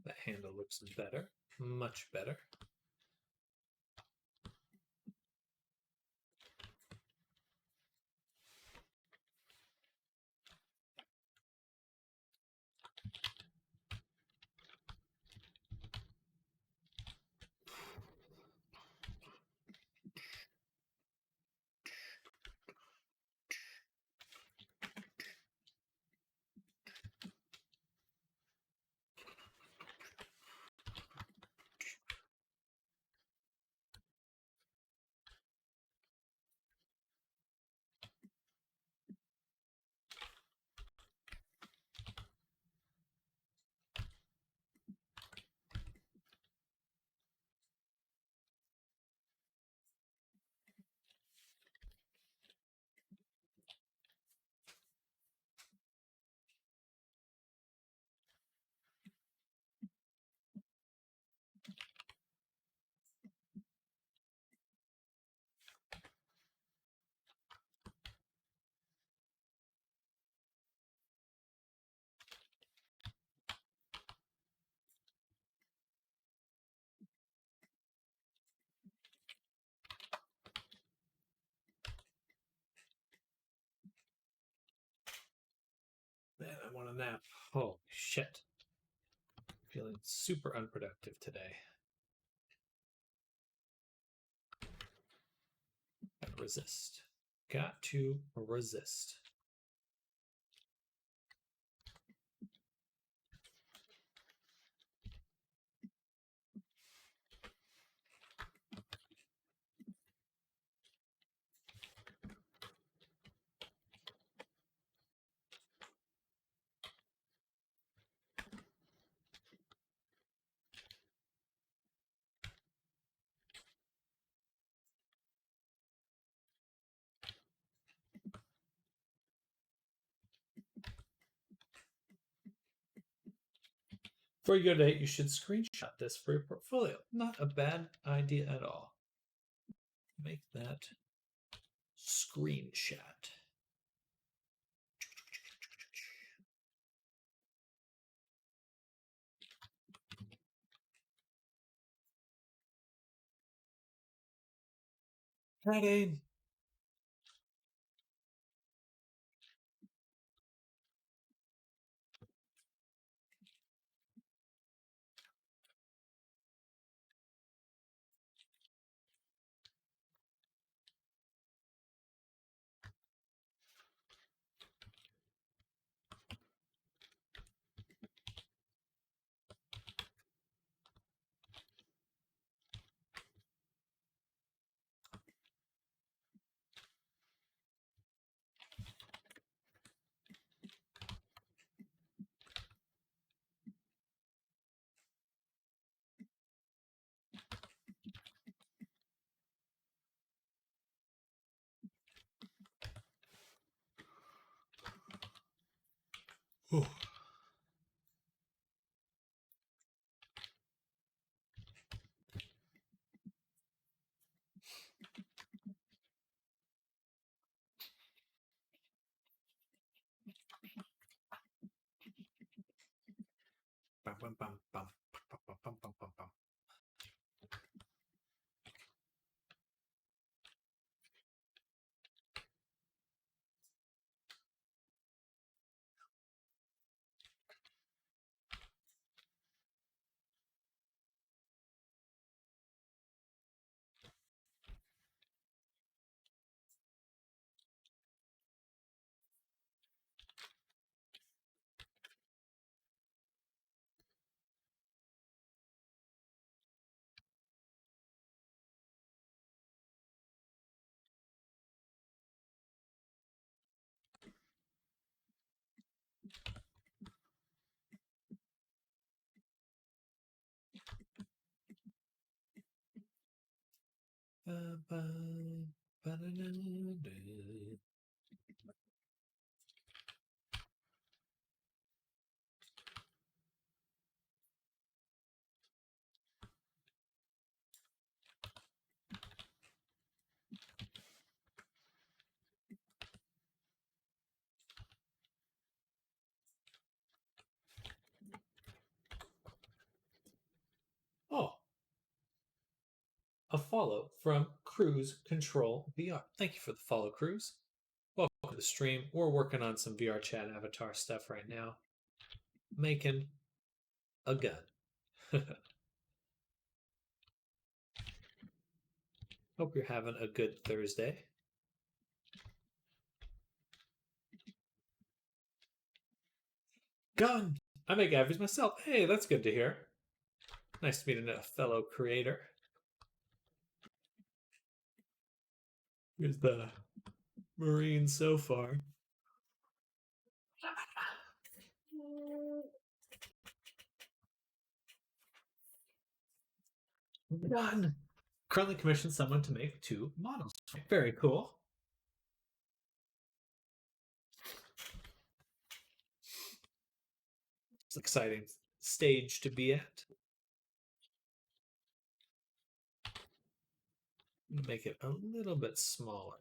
[SPEAKER 1] That handle looks better, much better. want a nap. Oh, shit. Feeling super unproductive today. Gotta resist. Got to resist. For your date, you should screenshot this for your portfolio. Not a bad idea at all. Make that screenshot. Friday. Ooh. Bum, bum, bum, bum, bum, bum, bum, bum, bum, bum. Oh, a follow from Cruise Control VR. Thank you for the follow, Cruise. Welcome to the stream. We're working on some VR chat avatar stuff right now. Making a gun. Hope you're having a good Thursday. Gun! I make average myself. Hey, that's good to hear. Nice to meet a fellow creator. Here's the Marine so far. Gun! Currently commissioned someone to make 2 models. Very cool. It's an exciting stage to be at. I'm going to make it a little bit smaller.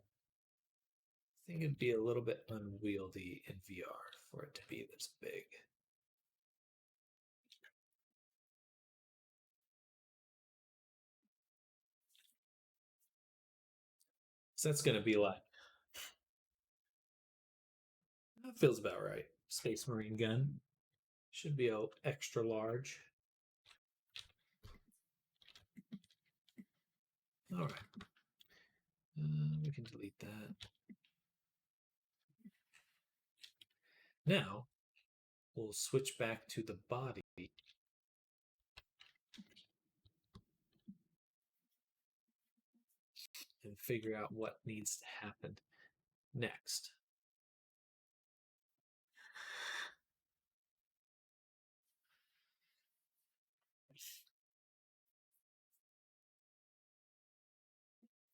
[SPEAKER 1] I think it'd be a little bit unwieldy in VR for it to be this big. So that's going to be like, that feels about right. Space Marine gun. Should be a extra large. All right. We can delete that. Now we'll switch back to the body and figure out what needs to happen next.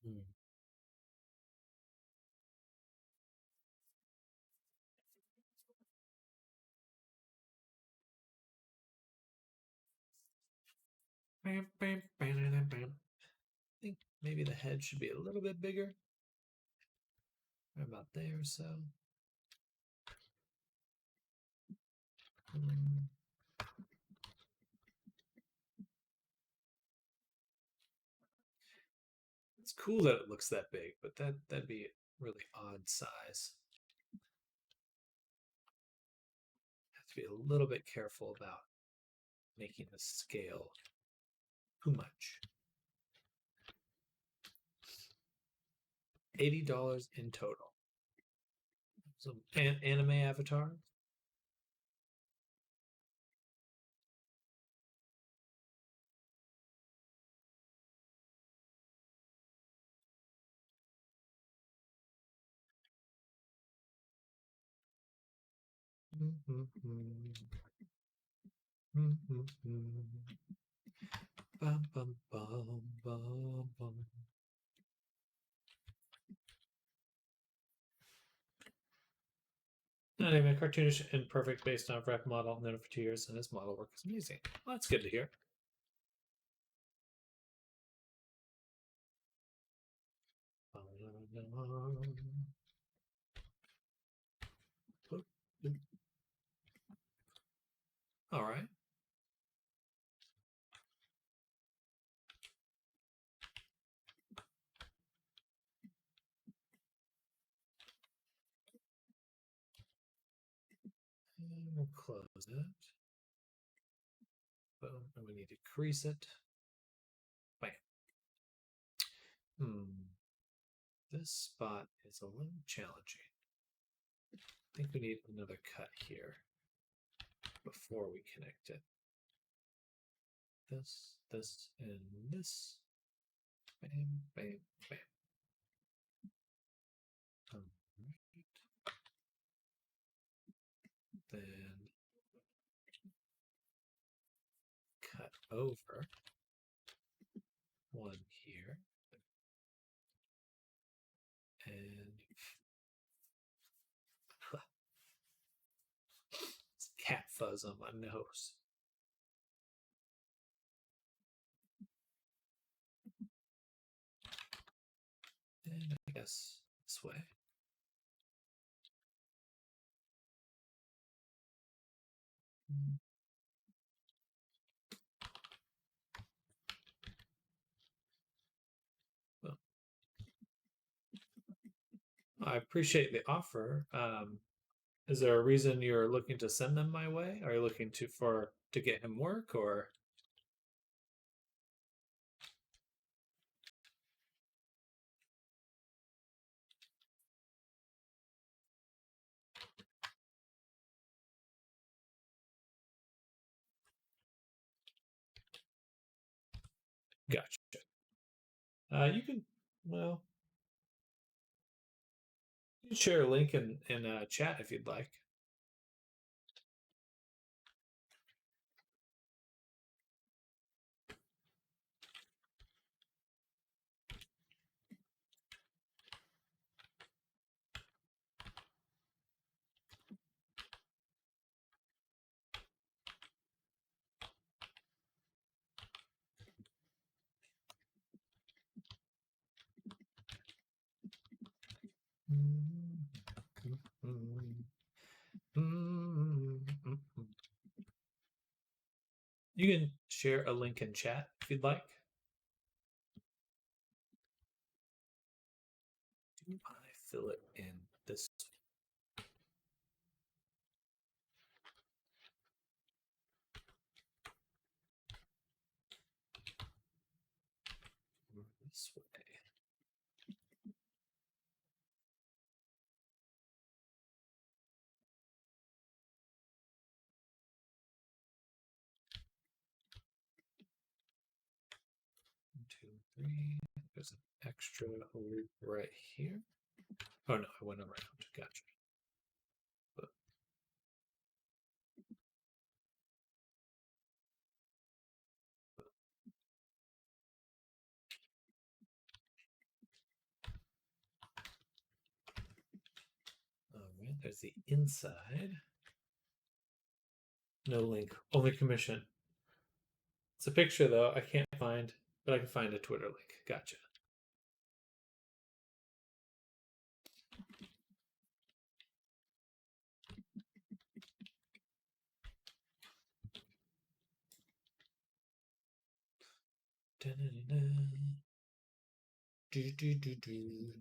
[SPEAKER 1] Hmm. I think maybe the head should be a little bit bigger. Right about there, so. It's cool that it looks that big, but that'd be a really odd size. Have to be a little bit careful about making the scale too much. $80 in total. So anime avatar. Bum, bum, bum, bum, bum. Anyway, cartoonish and perfect based on a rep model, known for 2 years, and his model work is amazing. Well, that's good to hear. All right. And we'll close it. Boom. And we need to crease it. Bam. This spot is a little challenging. I think we need another cut here before we connect it. This, and this. Bam, bam, bam. All right. Then cut over one here. And it's cat fuzz on my nose. And I guess this way. Well, I appreciate the offer. Is there a reason you're looking to send them my way? Are you looking to get him work, or? Gotcha. You can, well, you can share a link in chat if you'd like. You can share a link in chat if you'd like. Do I fill it in this? 3. There's an extra loop right here. Oh no, I went around. Gotcha. All right, there's the inside. No link, only commission. It's a picture though. I can't find, but I can find a Twitter link. Gotcha. Do, do, do, do.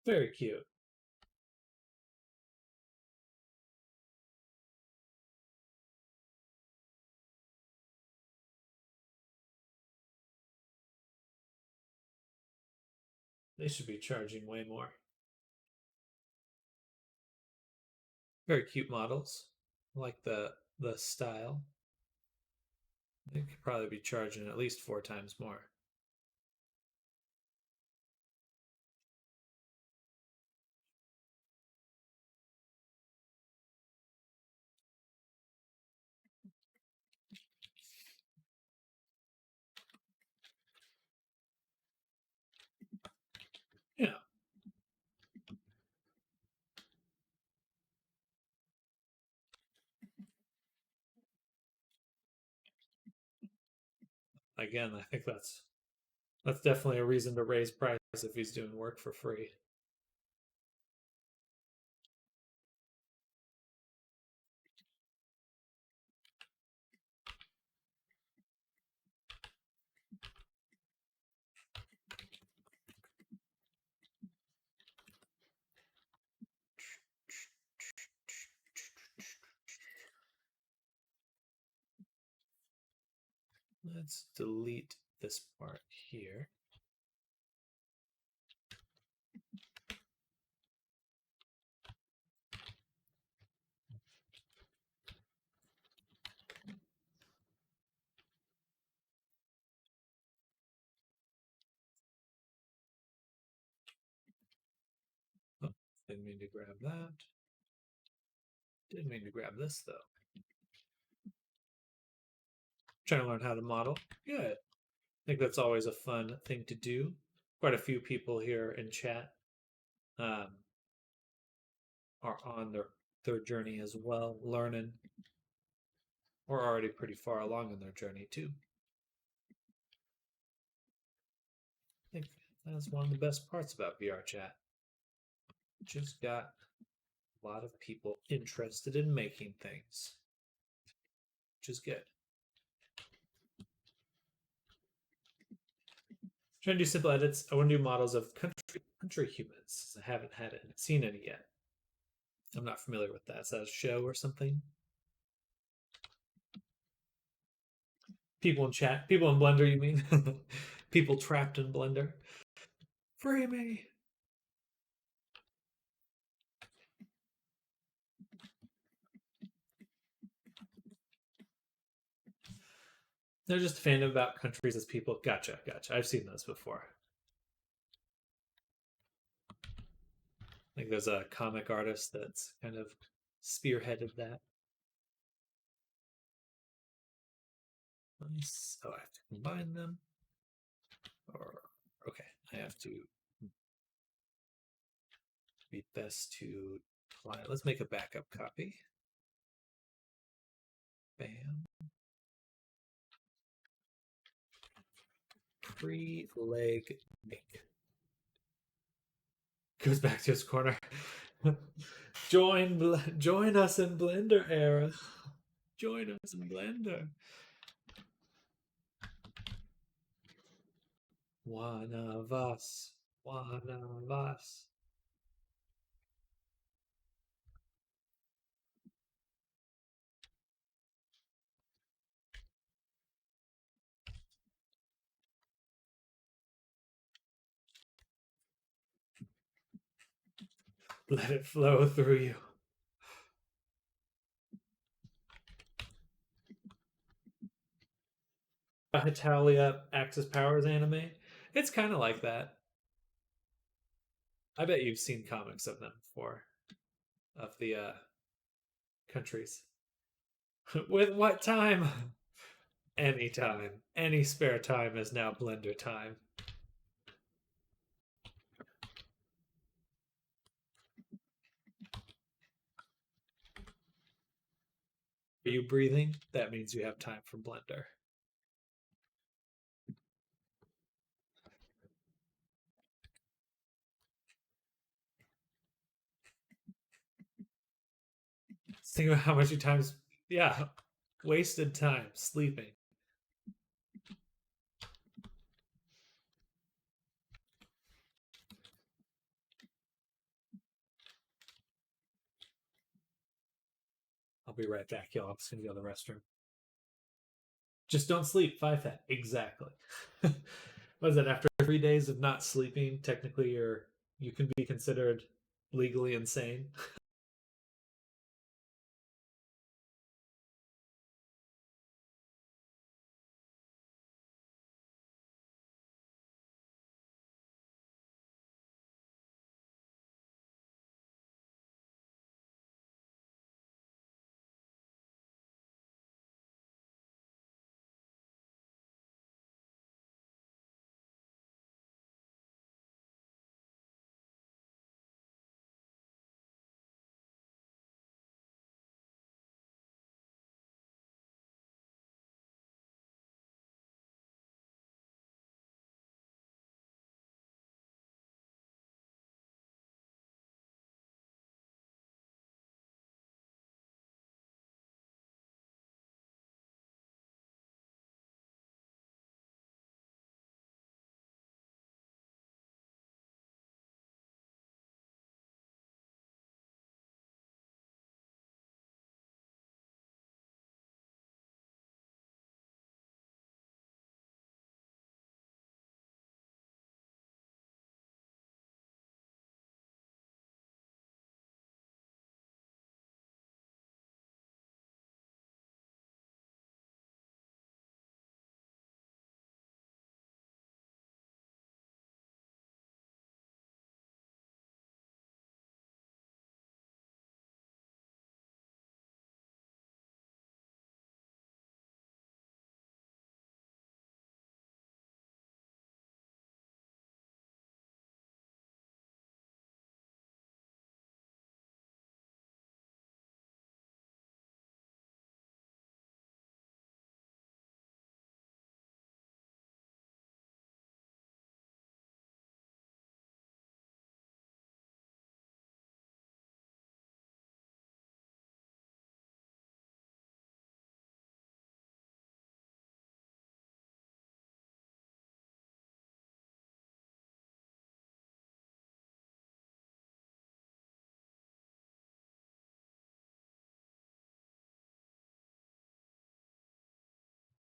[SPEAKER 1] Very cute. They should be charging way more. Very cute models. I like the style. They could probably be charging at least 4 times more. Yeah. Again, I think that's definitely a reason to raise price if he's doing work for free. Let's delete this part here. Oh, didn't mean to grab that. Didn't mean to grab this though. Trying to learn how to model. Good. I think that's always a fun thing to do. Quite a few people here in chat um, are on their journey as well, learning, or already pretty far along in their journey too. I think that's one of the best parts about VR chat. Just got a lot of people interested in making things, which is good. Trying to do simple edits. I want to do models of country humans. I haven't seen any yet. I'm not familiar with that. Is that a show or something? People in chat, people in Blender, you mean? People trapped in Blender. Free me. They're just a fan about countries as people. Gotcha. I've seen those before. I think there's a comic artist that's kind of spearheaded that. Nice. Oh, I have to combine them. Or okay, I have to be best to apply. Let's make a backup copy. Bam. Pre-leg make. Goes back to his corner. Join us in Blender era. Join us in Blender. One of us. One of us. Let it flow through you. Hitalia Axis Powers anime. It's kind of like that. I bet you've seen comics of them before, of the countries. With what time? Any time. Any spare time is now Blender time. Are you breathing? That means you have time for Blender. Think about how much you times, yeah, wasted time sleeping. I'll be right back, y'all. I'm just gonna go to the restroom. Just don't sleep. 5 that exactly. What is that? After 3 days of not sleeping, technically you can be considered legally insane.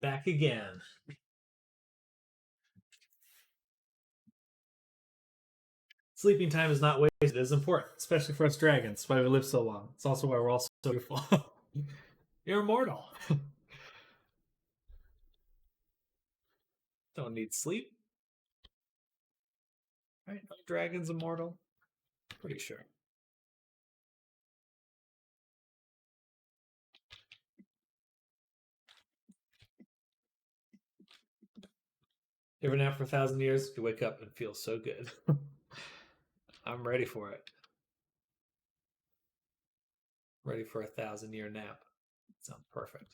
[SPEAKER 1] Back again. Sleeping time is not wasted. It is important, especially for us dragons. That's why we live so long. It's also why we're all so beautiful. You're immortal. Don't need sleep. Right? Dragons immortal. Pretty sure. You ever nap for 1,000 years? You wake up and feel so good. I'm ready for it. Ready for a 1,000-year nap. Sounds perfect.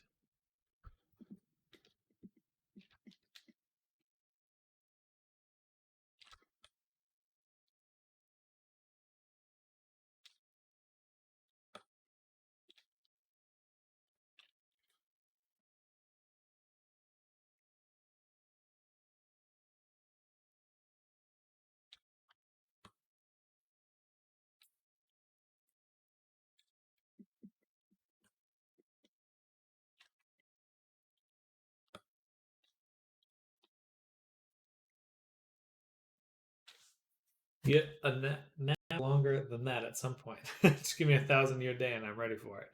[SPEAKER 1] Get a nap longer than that at some point. Just give me a 1,000-year day and I'm ready for it.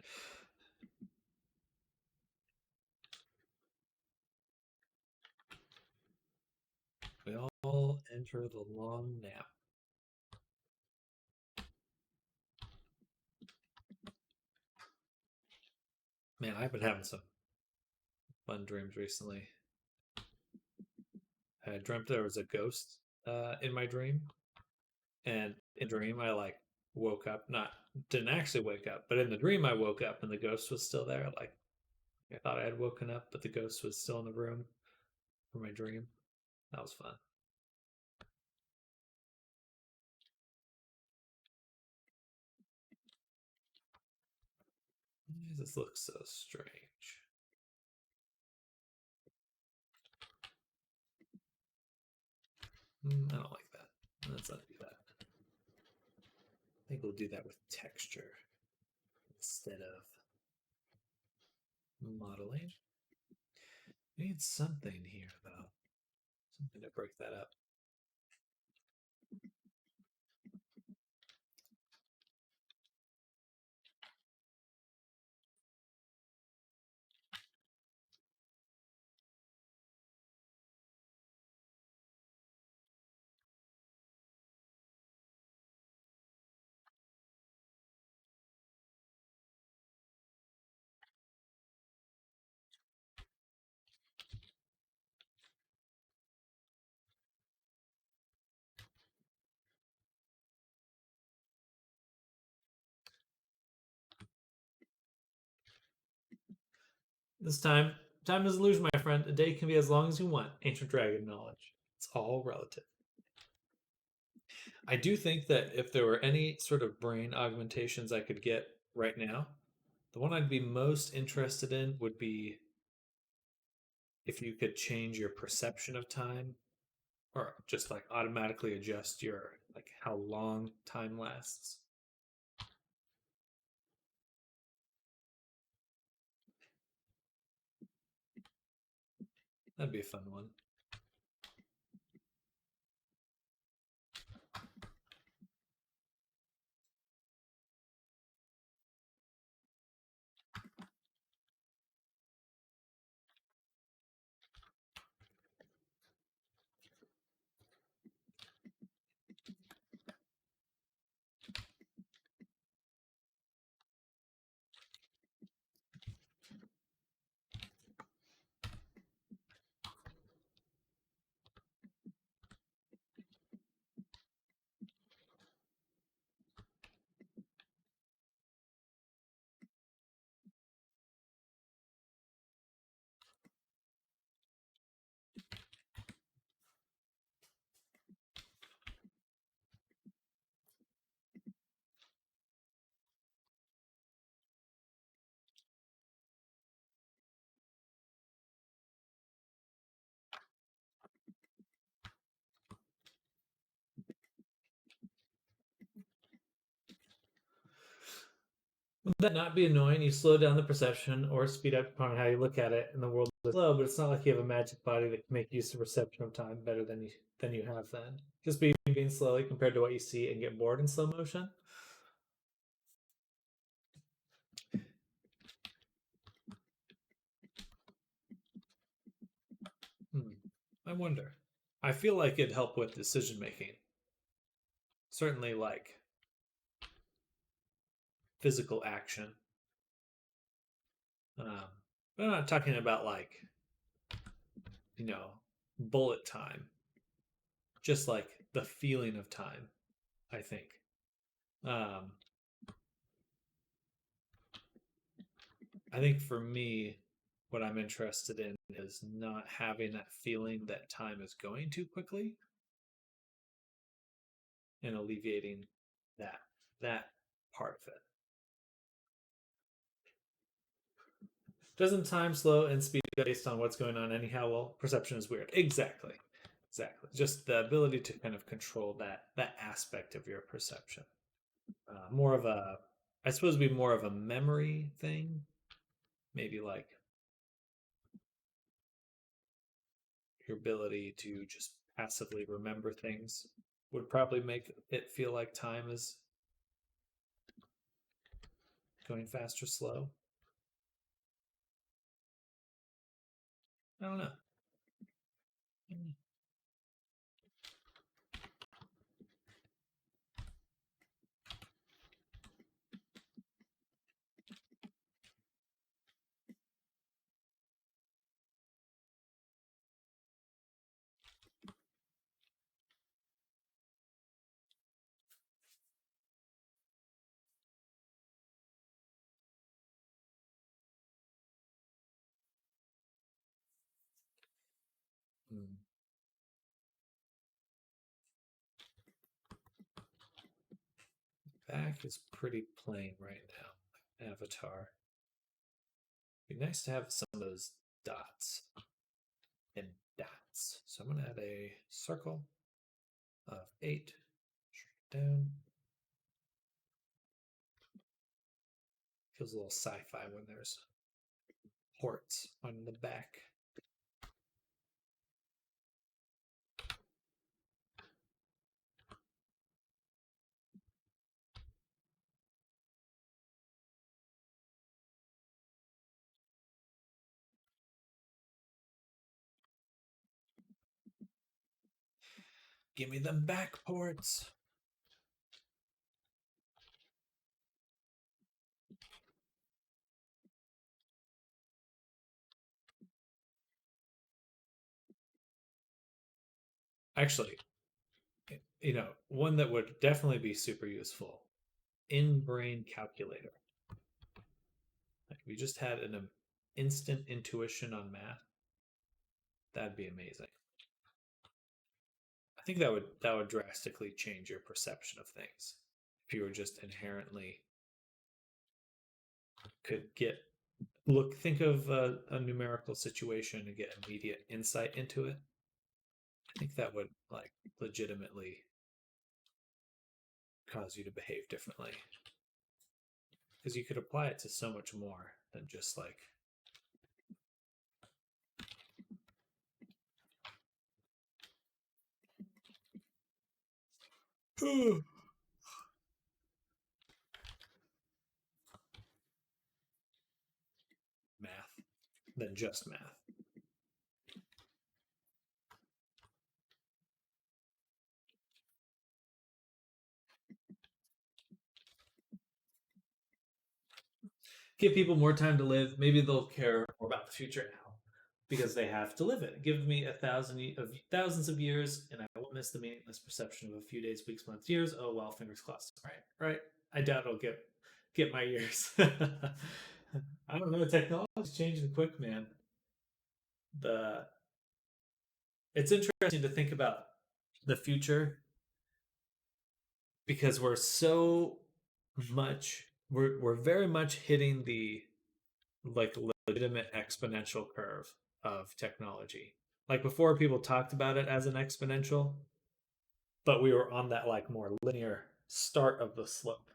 [SPEAKER 1] enter the long nap. Man, I've been having some fun dreams recently. I dreamt there was a ghost in my dream, and in the dream I like woke up, not didn't actually wake up, but in the dream I woke up and the ghost was still there. Like I thought I had woken up, but the ghost was still in the room for my dream. That was fun. Why does this look so strange? I don't like that. Let's undo that. I think we'll do that with texture instead of modeling. We need something here, though. Something to break that up. This time is an illusion, my friend. A day can be as long as you want. Ancient dragon knowledge. It's all relative. I do think that if there were any sort of brain augmentations I could get right now, the one I'd be most interested in would be if you could change your perception of time or just like automatically adjust your like how long time lasts. That'd be a fun one. Would that not be annoying? You slow down the perception or speed up upon how you look at it, and the world is slow. But it's not like you have a magic body that can make use of perception of time better than you have then. Just being slowly compared to what you see and get bored in slow motion. I wonder. I feel like it'd help with decision making. Certainly, like physical action. But I'm not talking about like bullet time. Just like the feeling of time. I think. Um, I think for me, what I'm interested in is not having that feeling that time is going too quickly and alleviating that that part of it. Doesn't time slow and speed based on what's going on anyhow? Well, perception is weird. Exactly. Exactly. Just the ability to kind of control that aspect of your perception. More of a, I suppose, it'd be more of a memory thing. Maybe like your ability to just passively remember things would probably make it feel like time is going fast or slow. I don't know. Hmm. Back is pretty plain right now. Avatar. Be nice to have some of those dots and dots. So I'm going to add a circle of 8. Straight down. Feels a little sci-fi when there's ports on the back. Give me them back ports. Actually, one that would definitely be super useful, in-brain calculator. Like if you just had an instant intuition on math, that'd be amazing. I think that would drastically change your perception of things if you were just inherently could think of a numerical situation and get immediate insight into it. I think that would like legitimately cause you to behave differently because you could apply it to so much more than just like math than just math. Give people more time to live. Maybe they'll care more about the future now because they have to live it. Give me thousands of years, and I won't miss the meaningless perception of a few days, weeks, months, years. Oh well, fingers crossed. Right. I doubt it'll get my years. I don't know. Technology's changing quick, man. The It's interesting to think about the future because we're very much hitting the like legitimate exponential curve of technology. Like before people talked about it as an exponential, but we were on that like more linear start of the slope.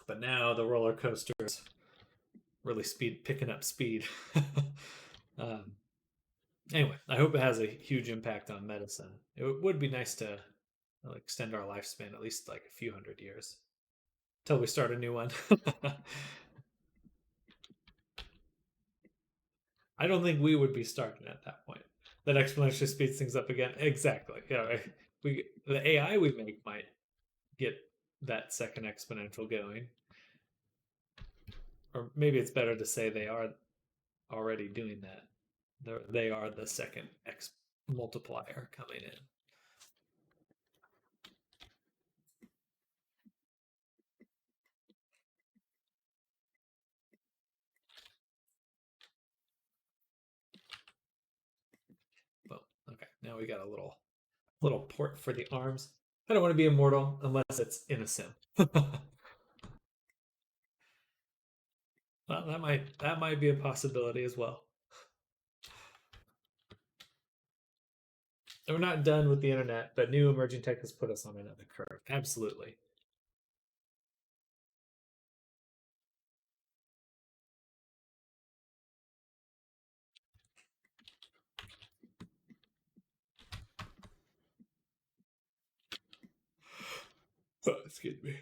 [SPEAKER 1] But now the roller coaster is really picking up speed. um, anyway, I hope it has a huge impact on medicine. It would be nice to extend our lifespan at least like a few hundred years until we start a new one. I don't think we would be starting at that point. That exponentially speeds things up again. Exactly. Yeah, the AI we make might get that second exponential going, or maybe it's better to say they are already doing that. They are the second multiplier coming in. Well, okay. Now we got a little port for the arms. I don't want to be immortal unless it's in a sim. Well, that might be a possibility as well. And we're not done with the internet, but new emerging tech has put us on another curve. Absolutely. Oh, excuse me.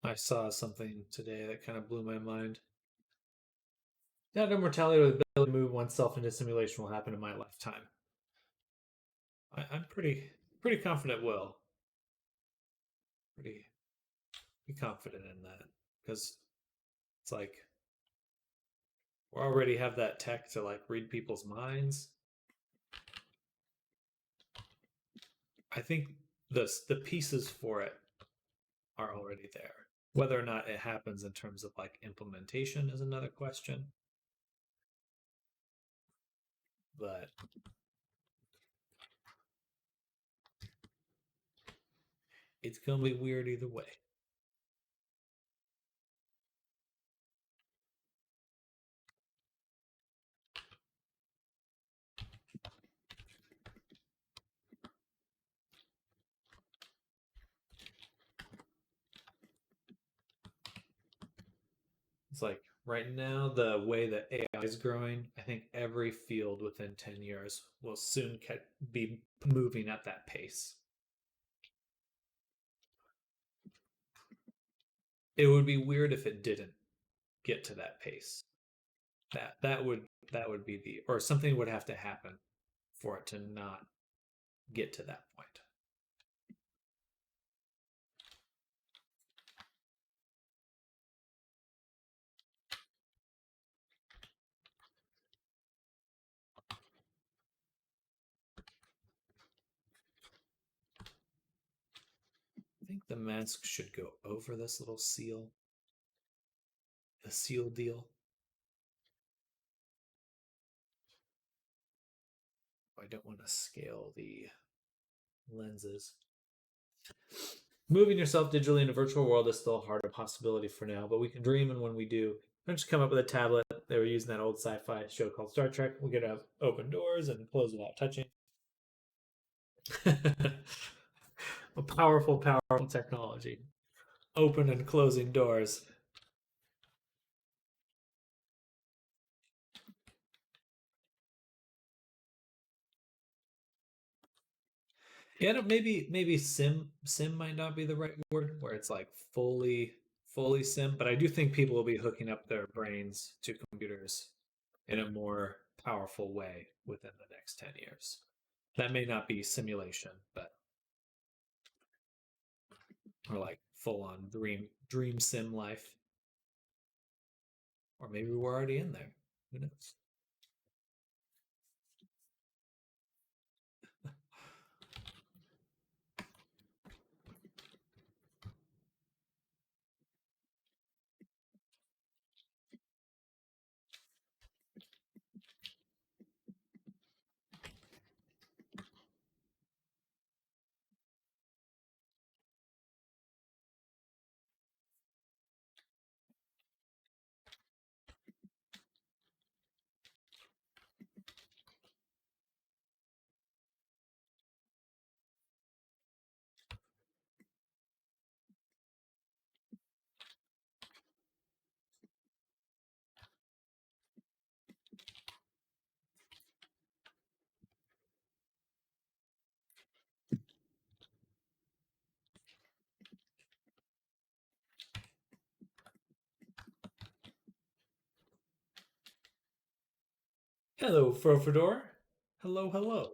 [SPEAKER 1] I saw something today that kind of blew my mind. That immortality with the ability to move oneself into simulation will happen in my lifetime. I'm pretty confident will. Pretty, pretty confident in that because it's like we already have that tech to like read people's minds. I think the pieces for it are already there. Whether or not it happens in terms of like implementation is another question. But it's gonna be weird either way. It's like right now, the way that AI is growing, I think every field within 10 years will soon be moving at that pace. It would be weird if it didn't get to that pace. That would that would be the or something would have to happen for it to not get to that point. I think the mask should go over this little seal, the seal deal. I don't want to scale the lenses. Moving yourself digitally in a virtual world is still a harder possibility for now, but we can dream, and when we do, don't just come up with a tablet. They were using that old sci-fi show called Star Trek. We get to open doors and close without touching. A powerful, powerful technology. Open and closing doors. Yeah, maybe sim might not be the right word, where it's like fully sim, but I do think people will be hooking up their brains to computers in a more powerful way within the next 10 years. That may not be simulation, but or like full on dream sim life. Or maybe we're already in there. Who knows? Hello, Frofador. Hello, hello.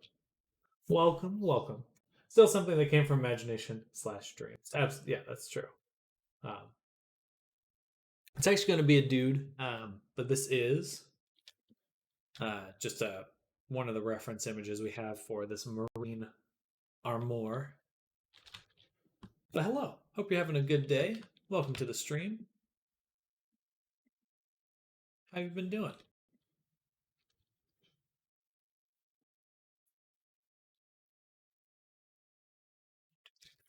[SPEAKER 1] Welcome, welcome. Still something that came from imagination slash dreams. Yeah, that's true. Um, it's actually going to be a dude, but this is just one of the reference images we have for this marine armor. But hello, hope you're having a good day. Welcome to the stream. How you been doing?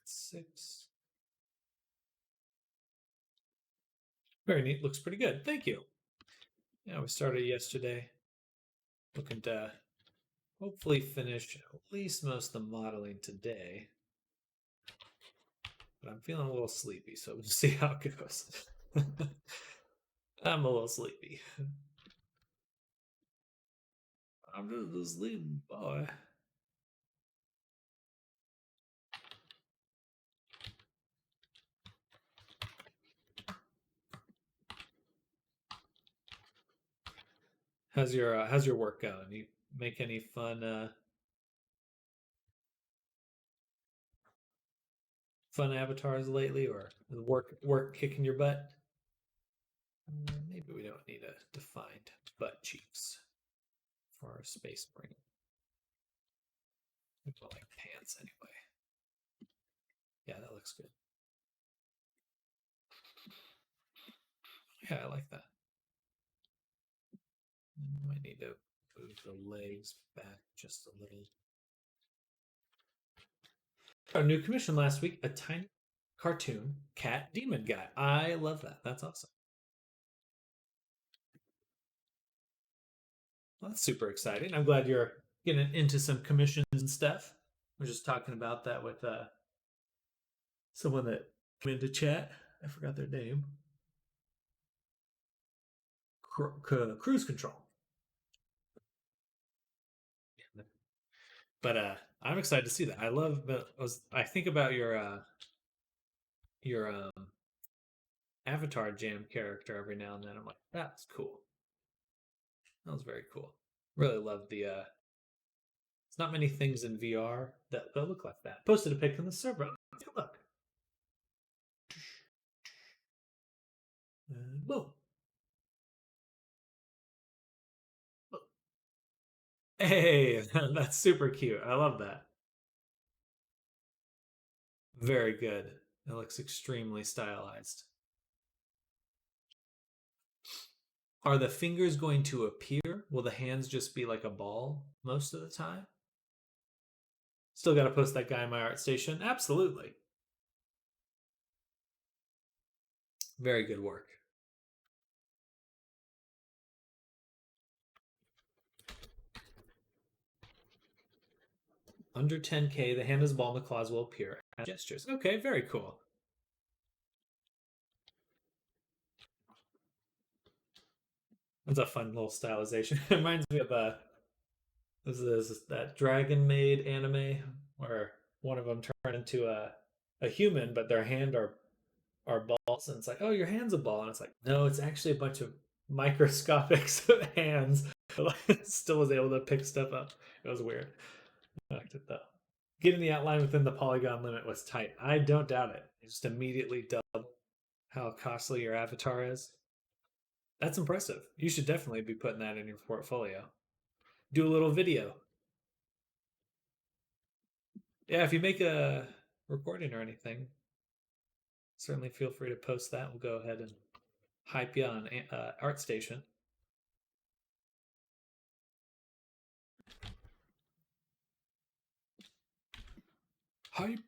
[SPEAKER 1] 6. Very neat. Looks pretty good. Thank you. Yeah, we started yesterday. Looking to hopefully finish at least most of the modeling today. But I'm feeling a little sleepy, so we'll see how it goes. I'm a little sleepy. I'm just a sleeping boy. How's your work going? You make any fun avatars lately, or work kicking your butt? Maybe we don't need a defined butt cheeks for our space marine. I like pants anyway. Yeah, that looks good. Yeah, I like that. Might need to move the legs back just a little. Our new commission last week, a tiny cartoon cat demon guy. I love that. That's awesome. Well, that's super exciting. I'm glad you're getting into some commissions and stuff. I was just talking about that with someone that came into chat. I forgot their name. Cruise control. But I'm excited to see that. I love. I think about your Avatar Jam character every now and then. I'm like, that's cool. That was very cool. Really love the. It's not many things in VR that look like that. Posted a pic on the server. Take a look. Boom. Boom. Hey, that's super cute. I love that. Very good. It looks extremely stylized. Are the fingers going to appear? Will the hands just be like a ball most of the time? Still got to post that guy in my art station. Absolutely. Very good work. Under 10K, the hand is ball and the claws will appear. Gestures. Okay, very cool. That's a fun little stylization. It reminds me of that Dragon Maid anime where one of them turned into a human, but their hand are balls, and it's like, oh, your hand's a ball, and it's like, no, it's actually a bunch of microscopic hands. Still was able to pick stuff up. It was weird. I liked it though. Getting the outline within the polygon limit was tight. I don't doubt it. You just immediately double how costly your avatar is. That's impressive. You should definitely be putting that in your portfolio. Do a little video. Yeah, if you make a recording or anything, certainly feel free to post that. We'll go ahead and hype you on ArtStation. Hype.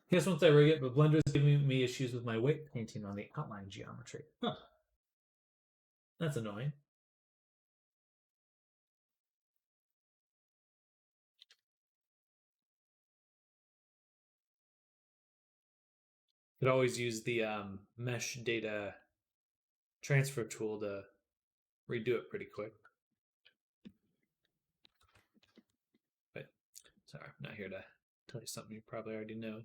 [SPEAKER 1] Yes, once I rig it, but Blender's giving me issues with my weight painting on the outline geometry. Huh. That's annoying. Could always use the mesh data transfer tool to redo it pretty quick. But sorry, I'm not here to tell you something you probably already know.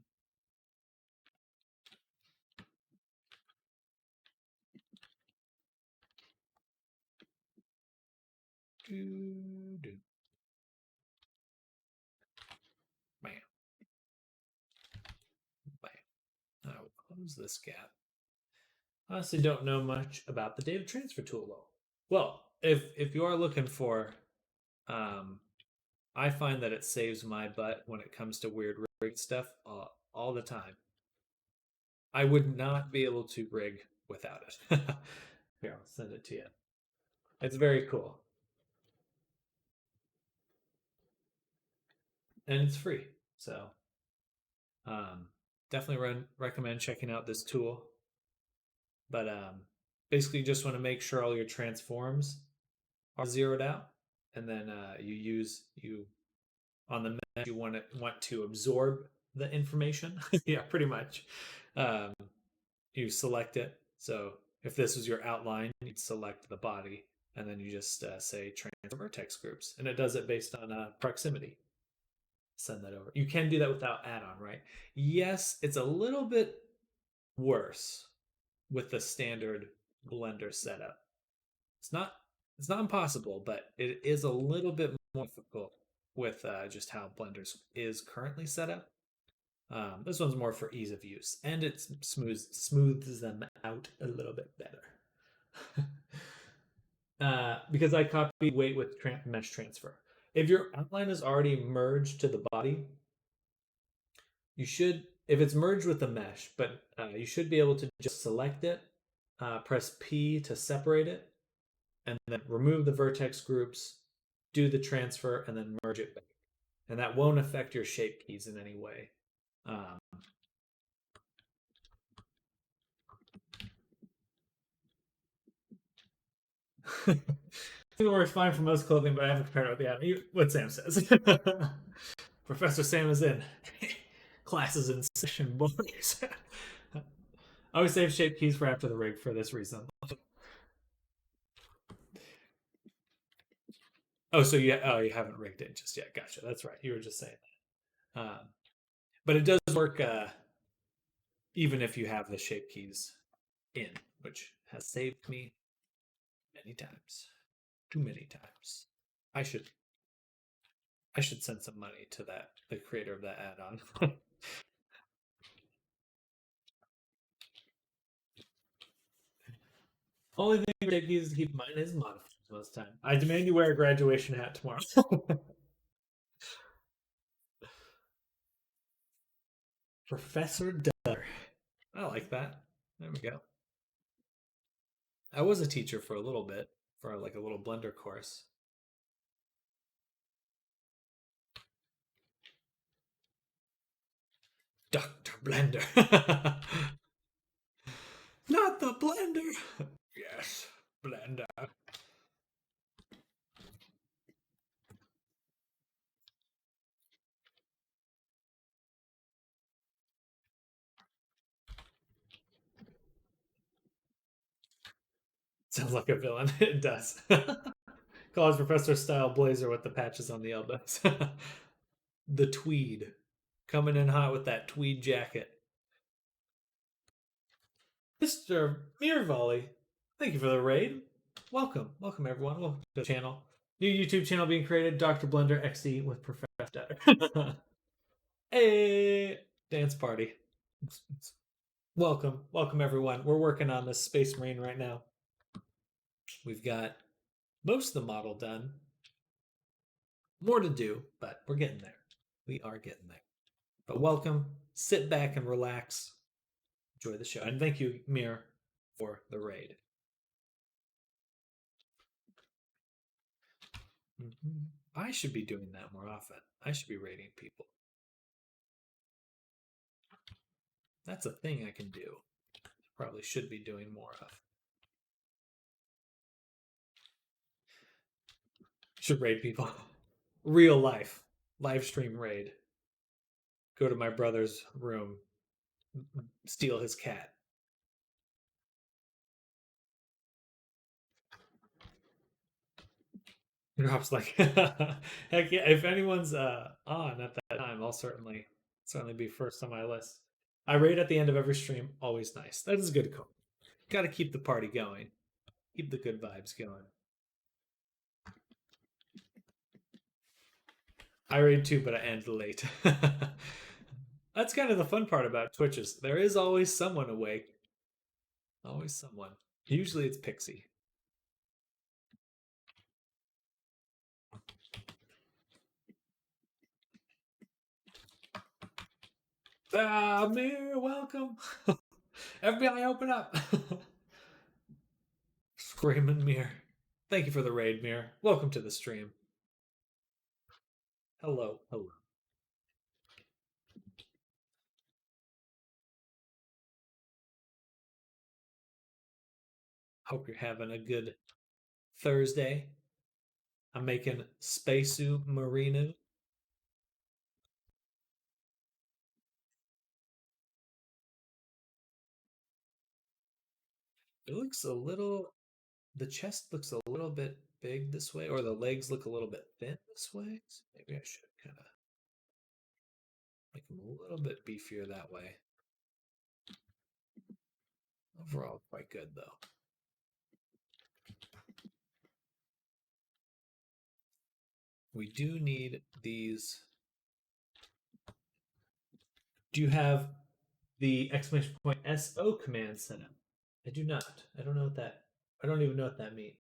[SPEAKER 1] Do, do. Bam. Bam. I will close this gap. Honestly, don't know much about the data transfer tool though. Well, if you are looking for I find that it saves my butt when it comes to weird rig stuff all the time. I would not be able to rig without it. Here, I'll send it to you. It's very cool. And it's free. So um, definitely recommend checking out this tool. But basically, you just want to make sure all your transforms are zeroed out, and then you on the mesh you want to absorb the information. Yeah, pretty much. Um, you select it. So if this was your outline, you'd select the body, and then you just say transfer vertex groups, and it does it based on proximity. Send that over. You can do that without add-on, right? Yes, it's a little bit worse with the standard Blender setup. It's not it's not impossible, but it is a little bit more difficult with just how Blender is currently set up. This one's more for ease of use, and it smooths them out a little bit better. Because I copied weight with mesh transfer. If your outline is already merged to the body, you should, if it's merged with the mesh, but you should be able to just select it, press P to separate it, and then remove the vertex groups, do the transfer, and then merge it back. And that won't affect your shape keys in any way. I think it works fine for most clothing, but I haven't compared it with the atom. What Sam says. Professor Sam is in. Classes in session, boys. I always save shape keys for after the rig for this reason. Oh, so you haven't rigged it just yet. Gotcha. That's right. You were just saying that. But it does work even if you have the shape keys in, which has saved me many times. Too many times. I should send some money to the creator of that add-on. Only thing Jake needs to keep in mind is modifiers most time. I demand you wear a graduation hat tomorrow. Professor Dutter. I like that. There we go. I was a teacher for a little bit, for like a little Blender course. Dr. Blender. Not the blender. Yes, Blender. Sounds like a villain. It does. College professor style blazer with the patches on the elbows. The tweed. Coming in hot with that tweed jacket. Mr. Mirvolley, thank you for the raid. Welcome. Welcome, everyone. Welcome to the channel. New YouTube channel being created, Dr. Blender XD with Professor. Hey, dance party. Welcome. Welcome, everyone. We're working on this Space Marine right now. We've got most of the model done. More to do, but we're getting there. We are getting there. But welcome. Sit back and relax. Enjoy the show. And thank you, Mir, for the raid. I should be doing that more often. I should be raiding people. That's a thing I can do. Probably should be doing more of. Should raid people. Real life. Live stream raid. Go to my brother's room. Steal his cat. Rob's like, heck yeah! If anyone's on at that time, I'll certainly be first on my list. I raid at the end of every stream. Always nice. That is good call. Got to keep the party going. Keep the good vibes going. I raid too, but I end late. That's kind of the fun part about Twitches. There is always someone awake. Always someone. Usually it's Pixie. Ah, Mir, welcome. FBI, open up. Screaming Mir. Thank you for the raid, Mir. Welcome to the stream. Hello, hello. Hope you're having a good Thursday. I'm making Spacesuit Marino. It looks a little, the chest looks a little bit big this way, or the legs look a little bit thin this way. So maybe I should kind of make them a little bit beefier that way. Overall, quite good though. We do need these. Do you have the exclamation point SO command set up? I do not. I don't know what that. I don't even know what that means.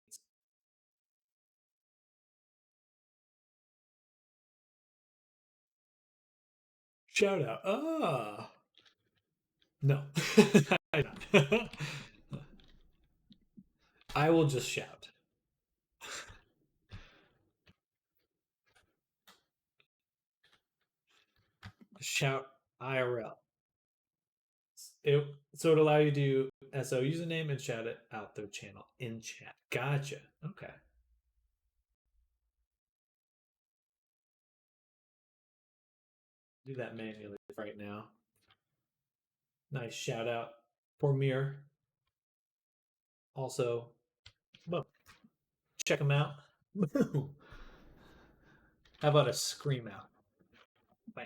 [SPEAKER 1] Shout out. Ah. No. I will just shout. Shout IRL. So it allow you to do SO username and shout it out their channel in chat. Gotcha. Okay. Do that manually right now. Nice shout out. Poor Mir. Also, well, check them out. How about a scream out? Bam.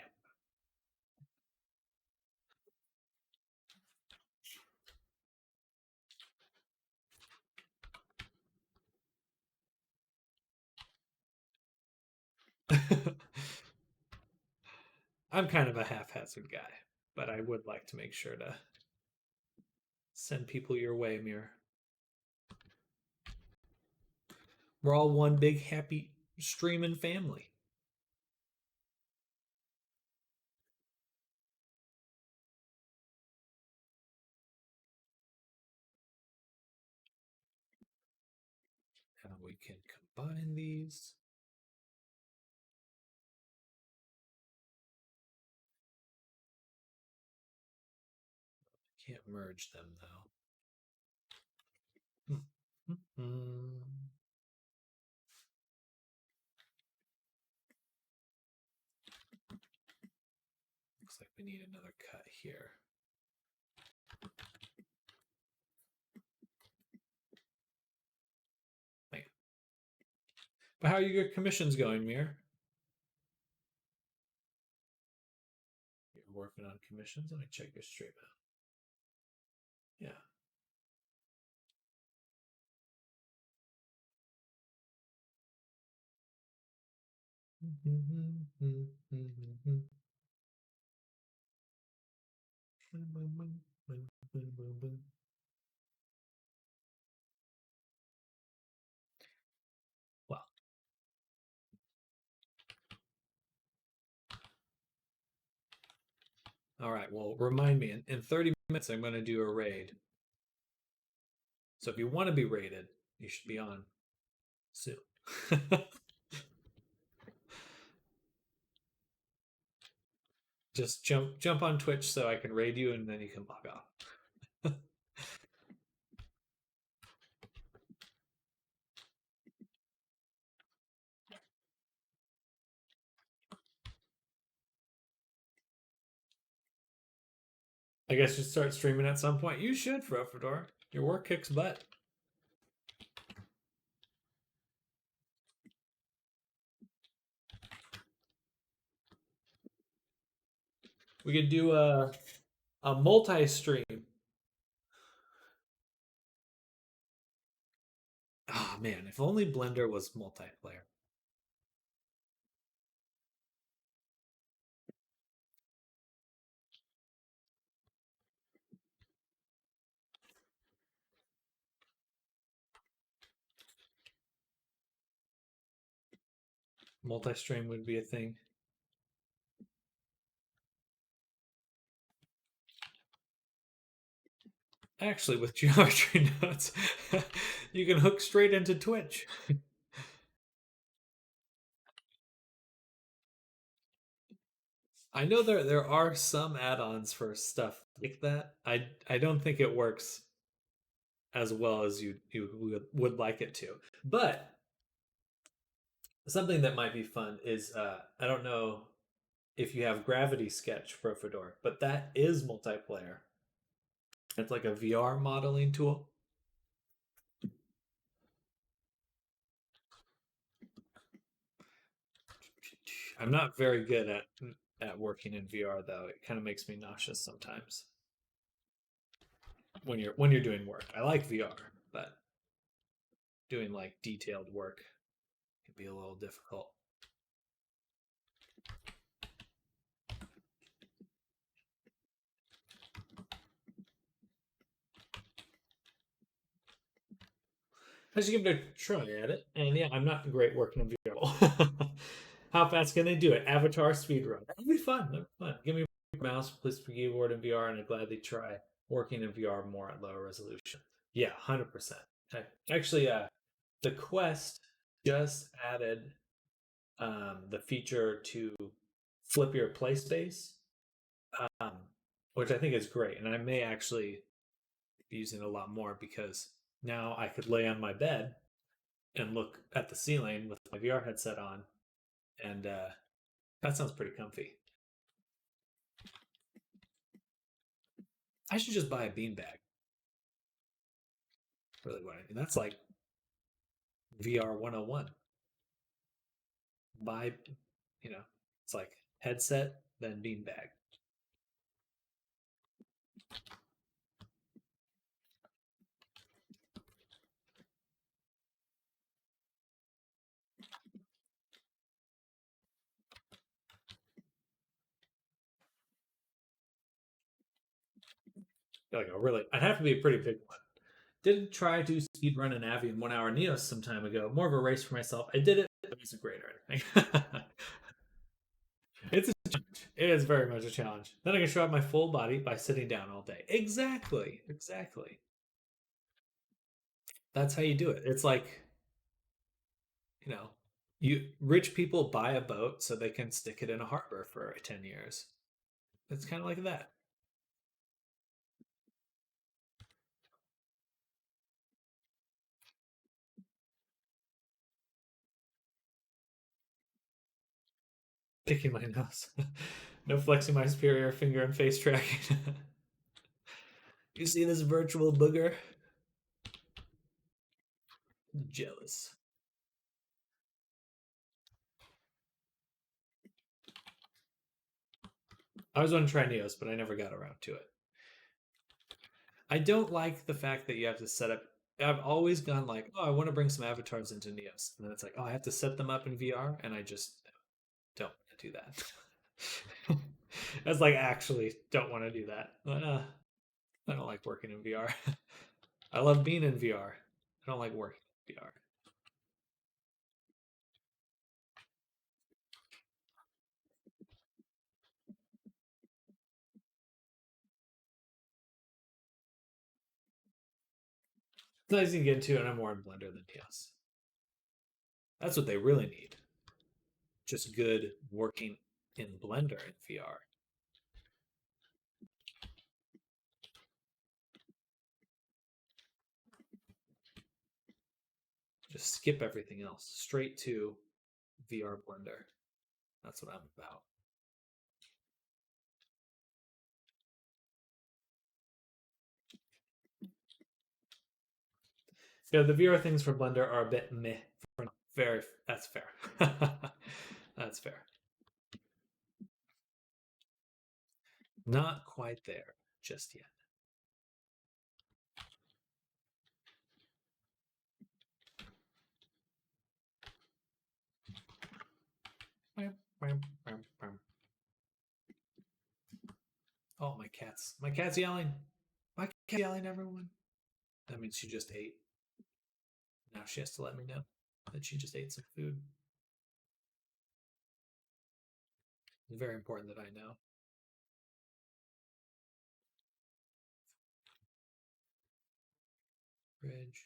[SPEAKER 1] I'm kind of a haphazard guy, but I would like to make sure to send people your way, Mir. We're all one big happy streaming family. Now we can combine these. Can't merge them though. Looks like we need another cut here. But how are your commissions going, Mir? You're working on commissions? Let me check your stream out. Yeah. Well, all right. Well, remind me in 30 minutes, I'm going to do a raid. So if you want to be raided, you should be on soon. Just jump on Twitch so I can raid you, and then you can log off. I guess you start streaming at some point. You should, Frofador. Your work kicks butt. We could do a multi-stream. Ah, oh, man, if only Blender was multiplayer. Multi-stream would be a thing. Actually, with geometry nodes, you can hook straight into Twitch. I know there are some add-ons for stuff like that. I don't think it works as well as you would like it to. But something that might be fun is I don't know if you have Gravity Sketch for Fedora, but that is multiplayer. It's like a VR modeling tool. I'm not very good at working in VR though. It kind of makes me nauseous sometimes when you're doing work. I like VR, but doing like detailed work can be a little difficult. I should give it a try at it. And yeah, I'm not great working in VR. How fast can they do it? Avatar speedrun. That'd be fun. That'd be fun. Give me a mouse, please, for keyboard in VR, and I'd gladly try working in VR more at lower resolution. Yeah, 100%. Actually, the Quest just added the feature to flip your play space, um, which I think is great. And I may actually be using it a lot more because now I could lay on my bed and look at the ceiling with my VR headset on, and that sounds pretty comfy. I should just buy a beanbag. Really, what I mean. That's like VR 101. Buy, it's like headset, then beanbag. Like a really, I'd have to be a pretty big one. Did try to speed run an Avi in 1 hour Neos some time ago. More of a race for myself. I did it. It wasn't great or anything. It's a challenge. It is very much a challenge. Then I can show up my full body by sitting down all day. Exactly. Exactly. That's how you do it. It's like, you know, you rich people buy a boat so they can stick it in a harbor for 10 years. It's kind of like that. Picking my nose. No flexing my superior finger and face tracking. You see this virtual booger? Jealous. I was on Trineos, but I never got around to it. I don't like the fact that you have to set up. I've always gone like, oh, I want to bring some avatars into Neos, and then it's like, oh, I have to set them up in VR, and I just don't want to do that. I was like, actually, don't want to do that. I don't like working in VR. I love being in VR. I don't like working in VR. It's nice to get into, and I'm more in Blender than Neos. That's what they really need. Just good working in Blender in VR. Just skip everything else. Straight to VR Blender. That's what I'm about. Yeah, the VR things for Blender are a bit meh. Very, that's fair. That's fair. Not quite there just yet. Oh, my cat's yelling. My cat's yelling, everyone. That means she just ate. Now she has to let me know that she just ate some food. It's very important that I know. Bridge.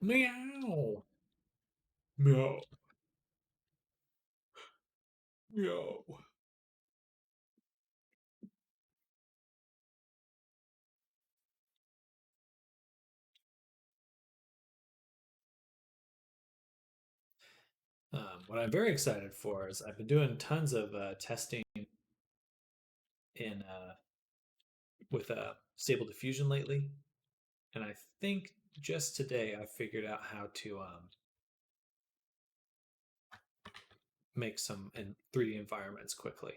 [SPEAKER 1] Meow. Meow. Meow. What I'm very excited for is I've been doing tons of testing in with Stable Diffusion lately, and I think just today I figured out how to make some in 3D environments quickly.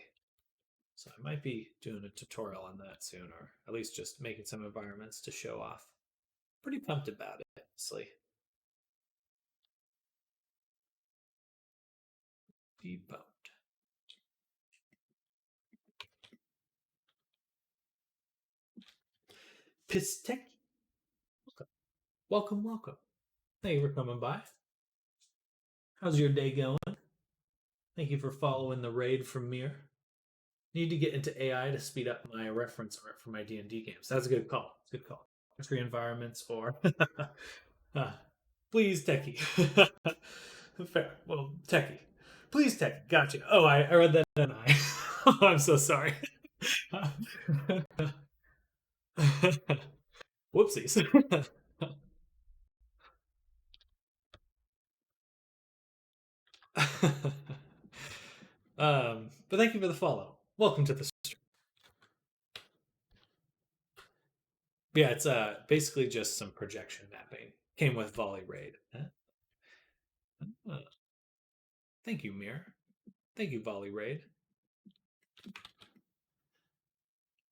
[SPEAKER 1] So I might be doing a tutorial on that soon, or at least just making some environments to show off. Pretty pumped about it, honestly. Be pumped. Pix Texturing. Welcome, welcome. Thank you for coming by. How's your day going? Thank you for following the raid from Mir. Need to get into AI to speed up my reference art for my D&D games. That's a good call. It's a good call. Free environments or please techie. Fair. Well, techie. Please techie. Gotcha. Oh, I read that in I. Oh, I'm so sorry. Whoopsies. But thank you for the follow. Welcome to the stream. Yeah, it's basically just some projection mapping. Came with Volley Raid. Uh, thank you, Mir. Thank you, Volley Raid.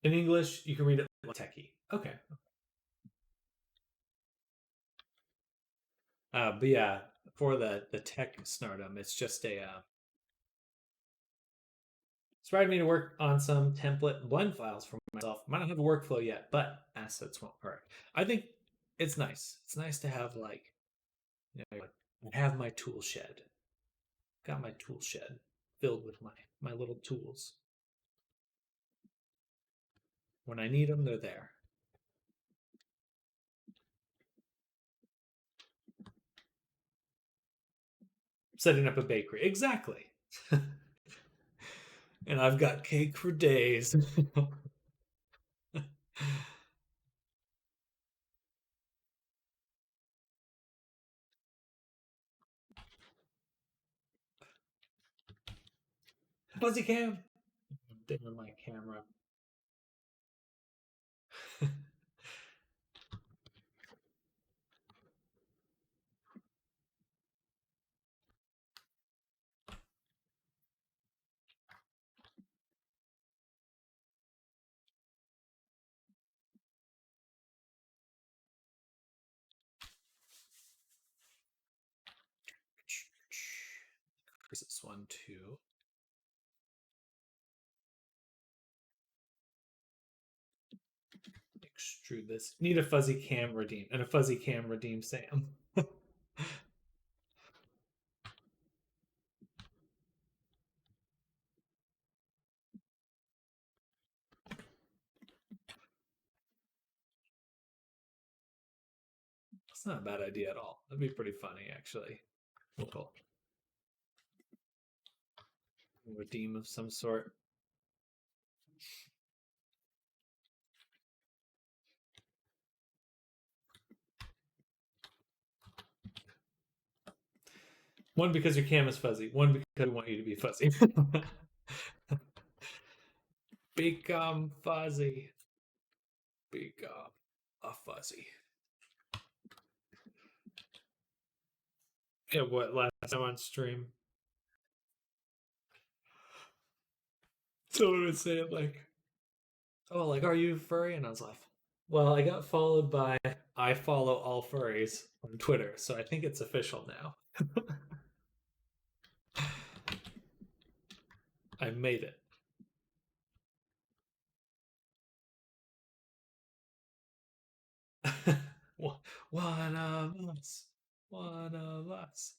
[SPEAKER 1] In English, you can read it like techie. Okay. But yeah, for the tech snardom, it's just a inspired me to work on some template blend files for myself. Might not have a workflow yet, but assets won't hurt. I think it's nice. It's nice to have like, I have my tool shed. Got my tool shed filled with my little tools. When I need them, they're there. Setting up a bakery, exactly. And I've got cake for days. Fuzzy cam. Dimming my camera. This one too. Extrude this. Need a fuzzy cam redeem and a fuzzy cam redeem Sam. That's not a bad idea at all. That'd be pretty funny, actually. Cool. Redeem of some sort. One, because your cam is fuzzy. One, because we want you to be fuzzy. Become fuzzy. Become a fuzzy. Yeah, what last time on stream? Someone would say it like, "Oh, like, are you furry?" And I was like, "Well, I got followed by I follow all furries on Twitter, so I think it's official now." I made it. One of us. One of us.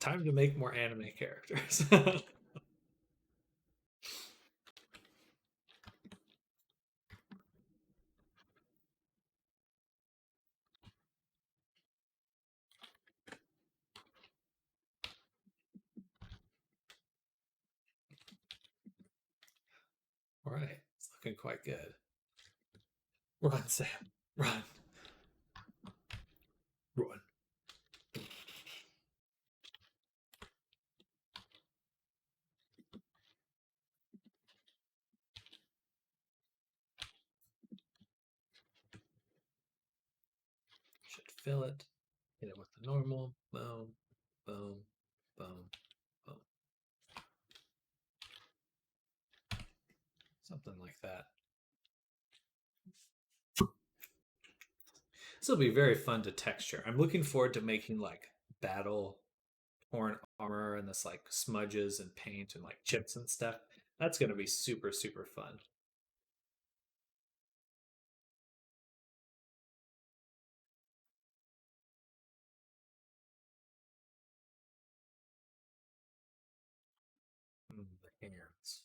[SPEAKER 1] Time to make more anime characters. All right, it's looking quite good. Run, Sam, run, run. Should fill it. Hit it with the normal. Boom, boom, boom, boom. Something like that. This will be very fun to texture. I'm looking forward to making like battle torn armor and this like smudges and paint and like chips and stuff. That's going to be super, super fun. The hands.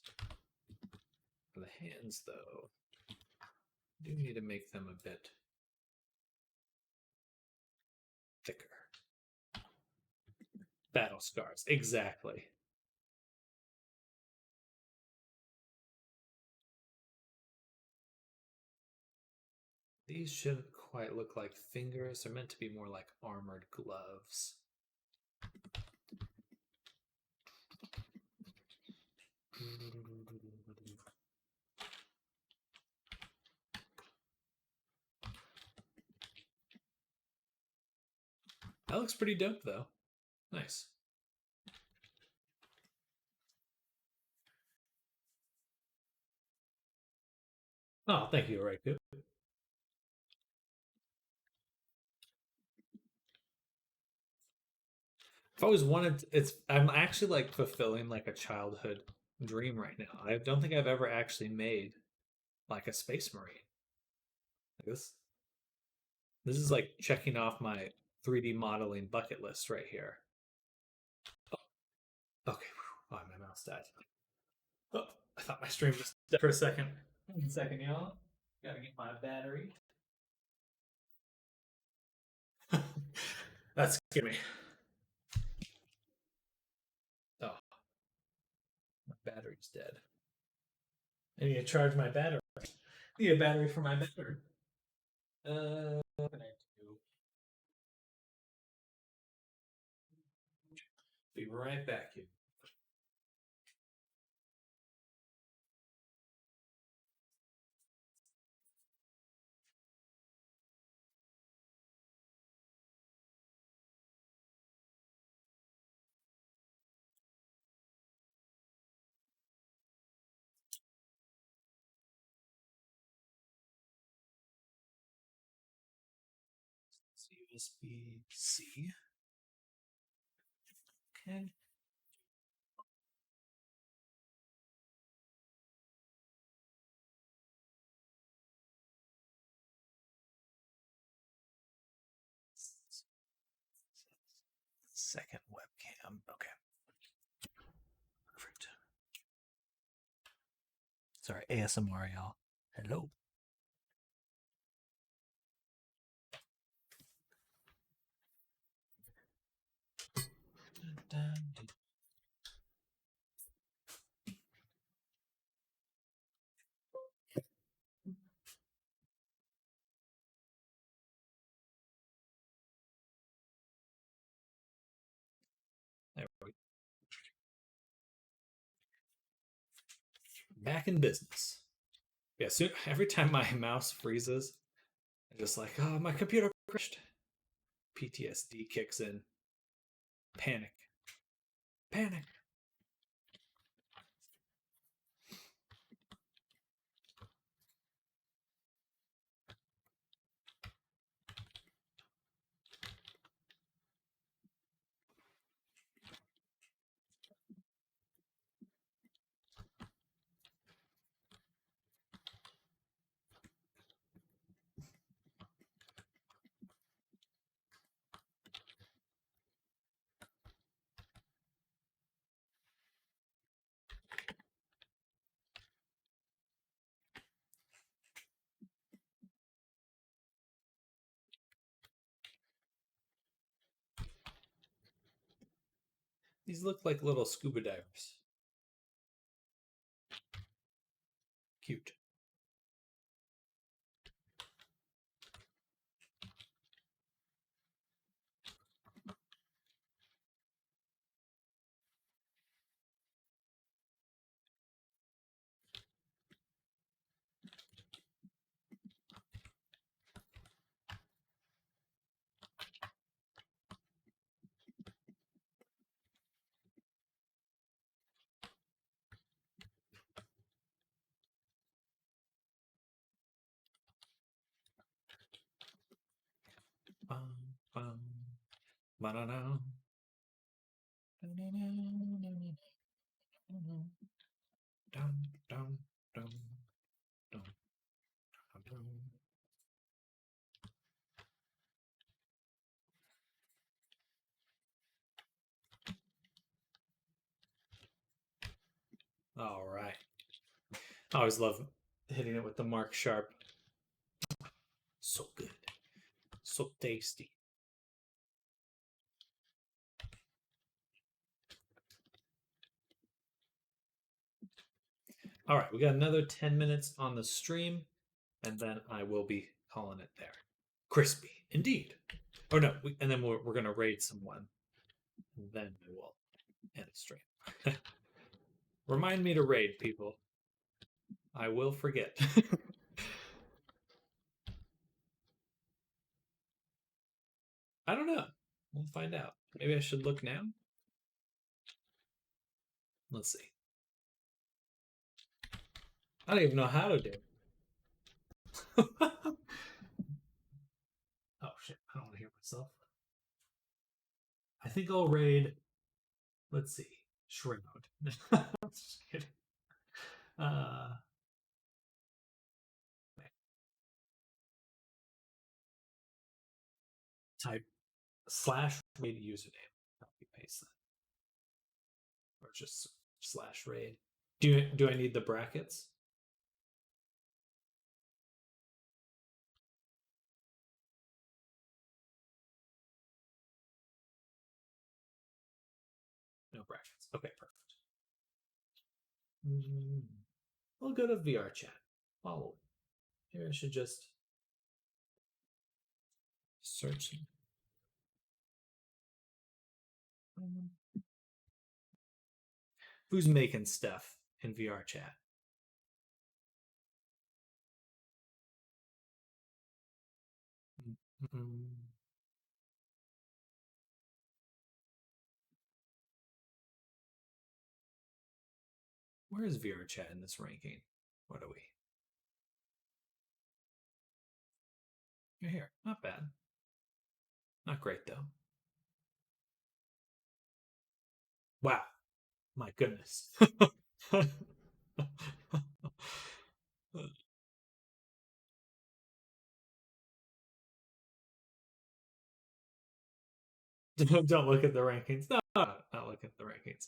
[SPEAKER 1] For the hands, though, I do need to make them a bit thicker. Battle scars, exactly. These shouldn't quite look like fingers. They're meant to be more like armored gloves. That looks pretty dope, though. Nice. Oh, thank you, Raiku. I've always wanted. It's. I'm actually like fulfilling like a childhood dream right now. I don't think I've ever actually made like a space marine. Like this is like checking off my 3D modeling bucket list right here. Oh, okay. Oh, my mouse died. Oh, I thought my stream was dead for a second. 1 second, y'all. Gotta get my battery. That scared me. Oh, my battery's dead. I need to charge my battery. I need a battery for my battery. What can I do? Be right back, you. USB C. Okay. Second webcam. Okay. Perfect. Sorry, ASMR, y'all. Hello. There we go. Back in business. Yeah, soon every time my mouse freezes, I'm just like, oh, my computer crashed. PTSD kicks in. Panic. Panic. These look like little scuba divers. Cute. Bum, bum, ba-da-da. Dum, dum, dum, dum, dum. All right. I always love hitting it with the Mark Sharp. So good. So tasty. All right, we got another 10 minutes on the stream, and then I will be calling it there. Crispy, indeed. Or no, and then we're going to raid someone, and then we will end the stream. Remind me to raid, people. I will forget. I don't know. We'll find out. Maybe I should look now. Let's see. I don't even know how to do it. Oh shit! I don't want to hear myself. I think I'll raid. Let's see. Shroud. Just kidding. Type /raid username. Copy paste that, or just /raid. Do I need the brackets? No brackets. Okay, perfect. We'll go to VR chat. Follow it. Maybe I should just search. Who's making stuff in VR chat? Where is VR chat in this ranking? What are we? You're here. Not bad. Not great, though. Wow. My goodness. Don't look at the rankings. No, not look at the rankings.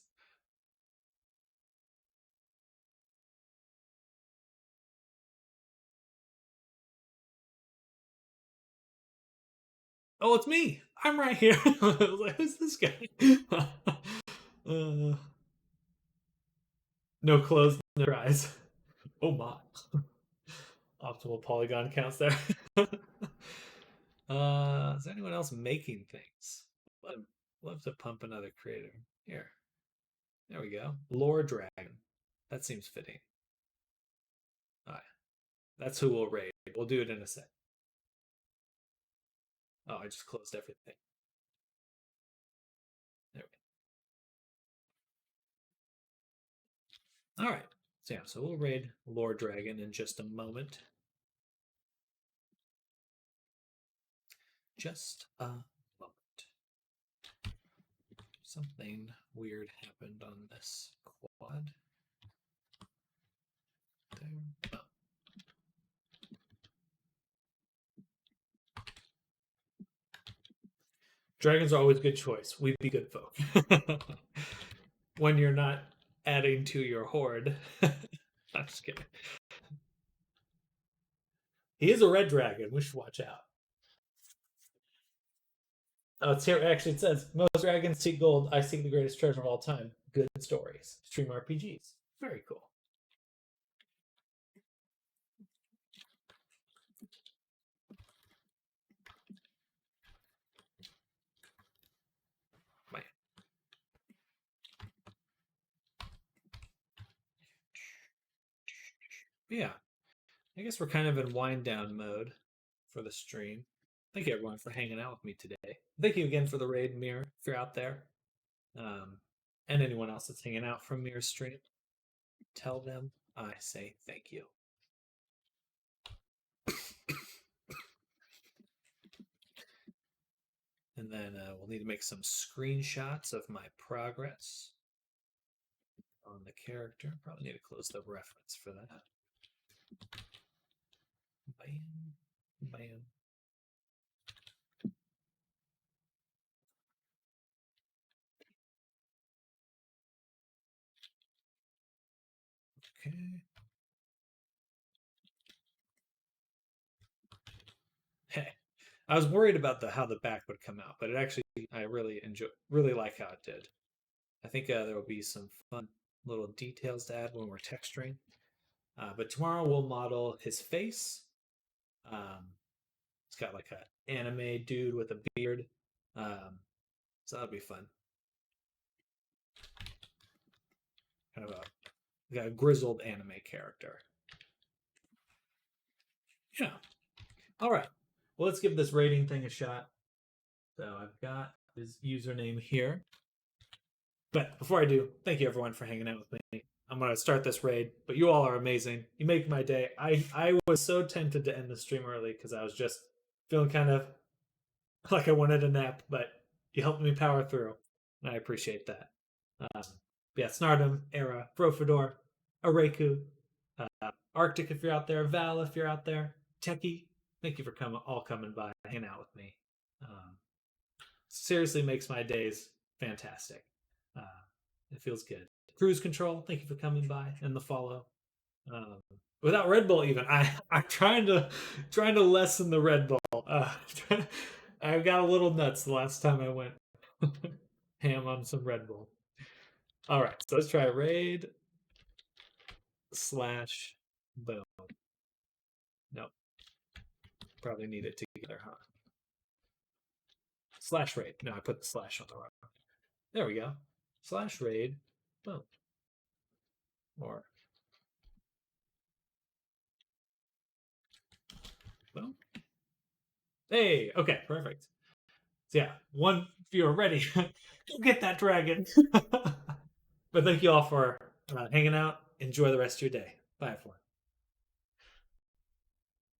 [SPEAKER 1] Oh, it's me. I'm right here. I was like, who's this guy? No clothes, no eyes. Oh my. Optimal polygon counts there. Is anyone else making things? Love to pump another creator. Here. There we go. Lore Dragon. That seems fitting. All right. That's who we'll raid. We'll do it in a sec. Oh, I just closed everything. There we go. All right. So yeah, so we'll raid Lore Dragon in just a moment. Just a moment. Something weird happened on this quad. There. Oh. Dragons are always a good choice. We'd be good folk. When you're not adding to your horde. I'm just kidding. He is a red dragon. We should watch out. Oh, it's here. Actually, it says most dragons seek gold. I seek the greatest treasure of all time. Good stories. Stream RPGs. Very cool. But yeah, I guess we're kind of in wind down mode for the stream. Thank you everyone for hanging out with me today. Thank you again for the raid, Mirror, if you're out there. And anyone else that's hanging out from Mirror's stream. Tell them I say thank you. And then we'll need to make some screenshots of my progress on the character. Probably need to close the reference for that. Bam, bam. Okay. Hey, I was worried about how the back would come out, but it actually I really like how it did. I think there will be some fun little details to add when we're texturing. But tomorrow we'll model his face. It's got like an anime dude with a beard. So that'll be fun. Kind of a grizzled anime character. Yeah. All right. Well, let's give this rating thing a shot. So I've got his username here. But before I do, thank you everyone for hanging out with me. I'm gonna start this raid, but you all are amazing. You make my day. I was so tempted to end the stream early because I was just feeling kind of like I wanted a nap, but you helped me power through, and I appreciate that. Yeah, Snardom, Era, Profador, Areku, Arctic if you're out there, Val if you're out there, Techie, thank you for coming by, hanging out with me. Seriously makes my days fantastic. Uh, it feels good. Cruise Control, thank you for coming by and the follow. Without Red Bull, even I'm trying to lessen the Red Bull. I got a little nuts the last time I went ham on some Red Bull. All right, so let's try raid slash boom. Nope, probably need it together, huh? Slash raid. No, I put the slash on the wrong. There we go. Slash raid boom. Or boom. Hey, okay, perfect. So yeah, one viewer ready. Go get that dragon. But thank you all for hanging out. Enjoy the rest of your day. Bye, everyone.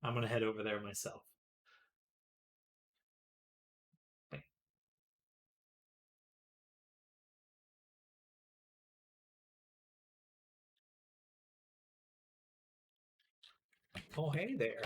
[SPEAKER 1] I'm going to head over there myself. Bye. Oh, hey there.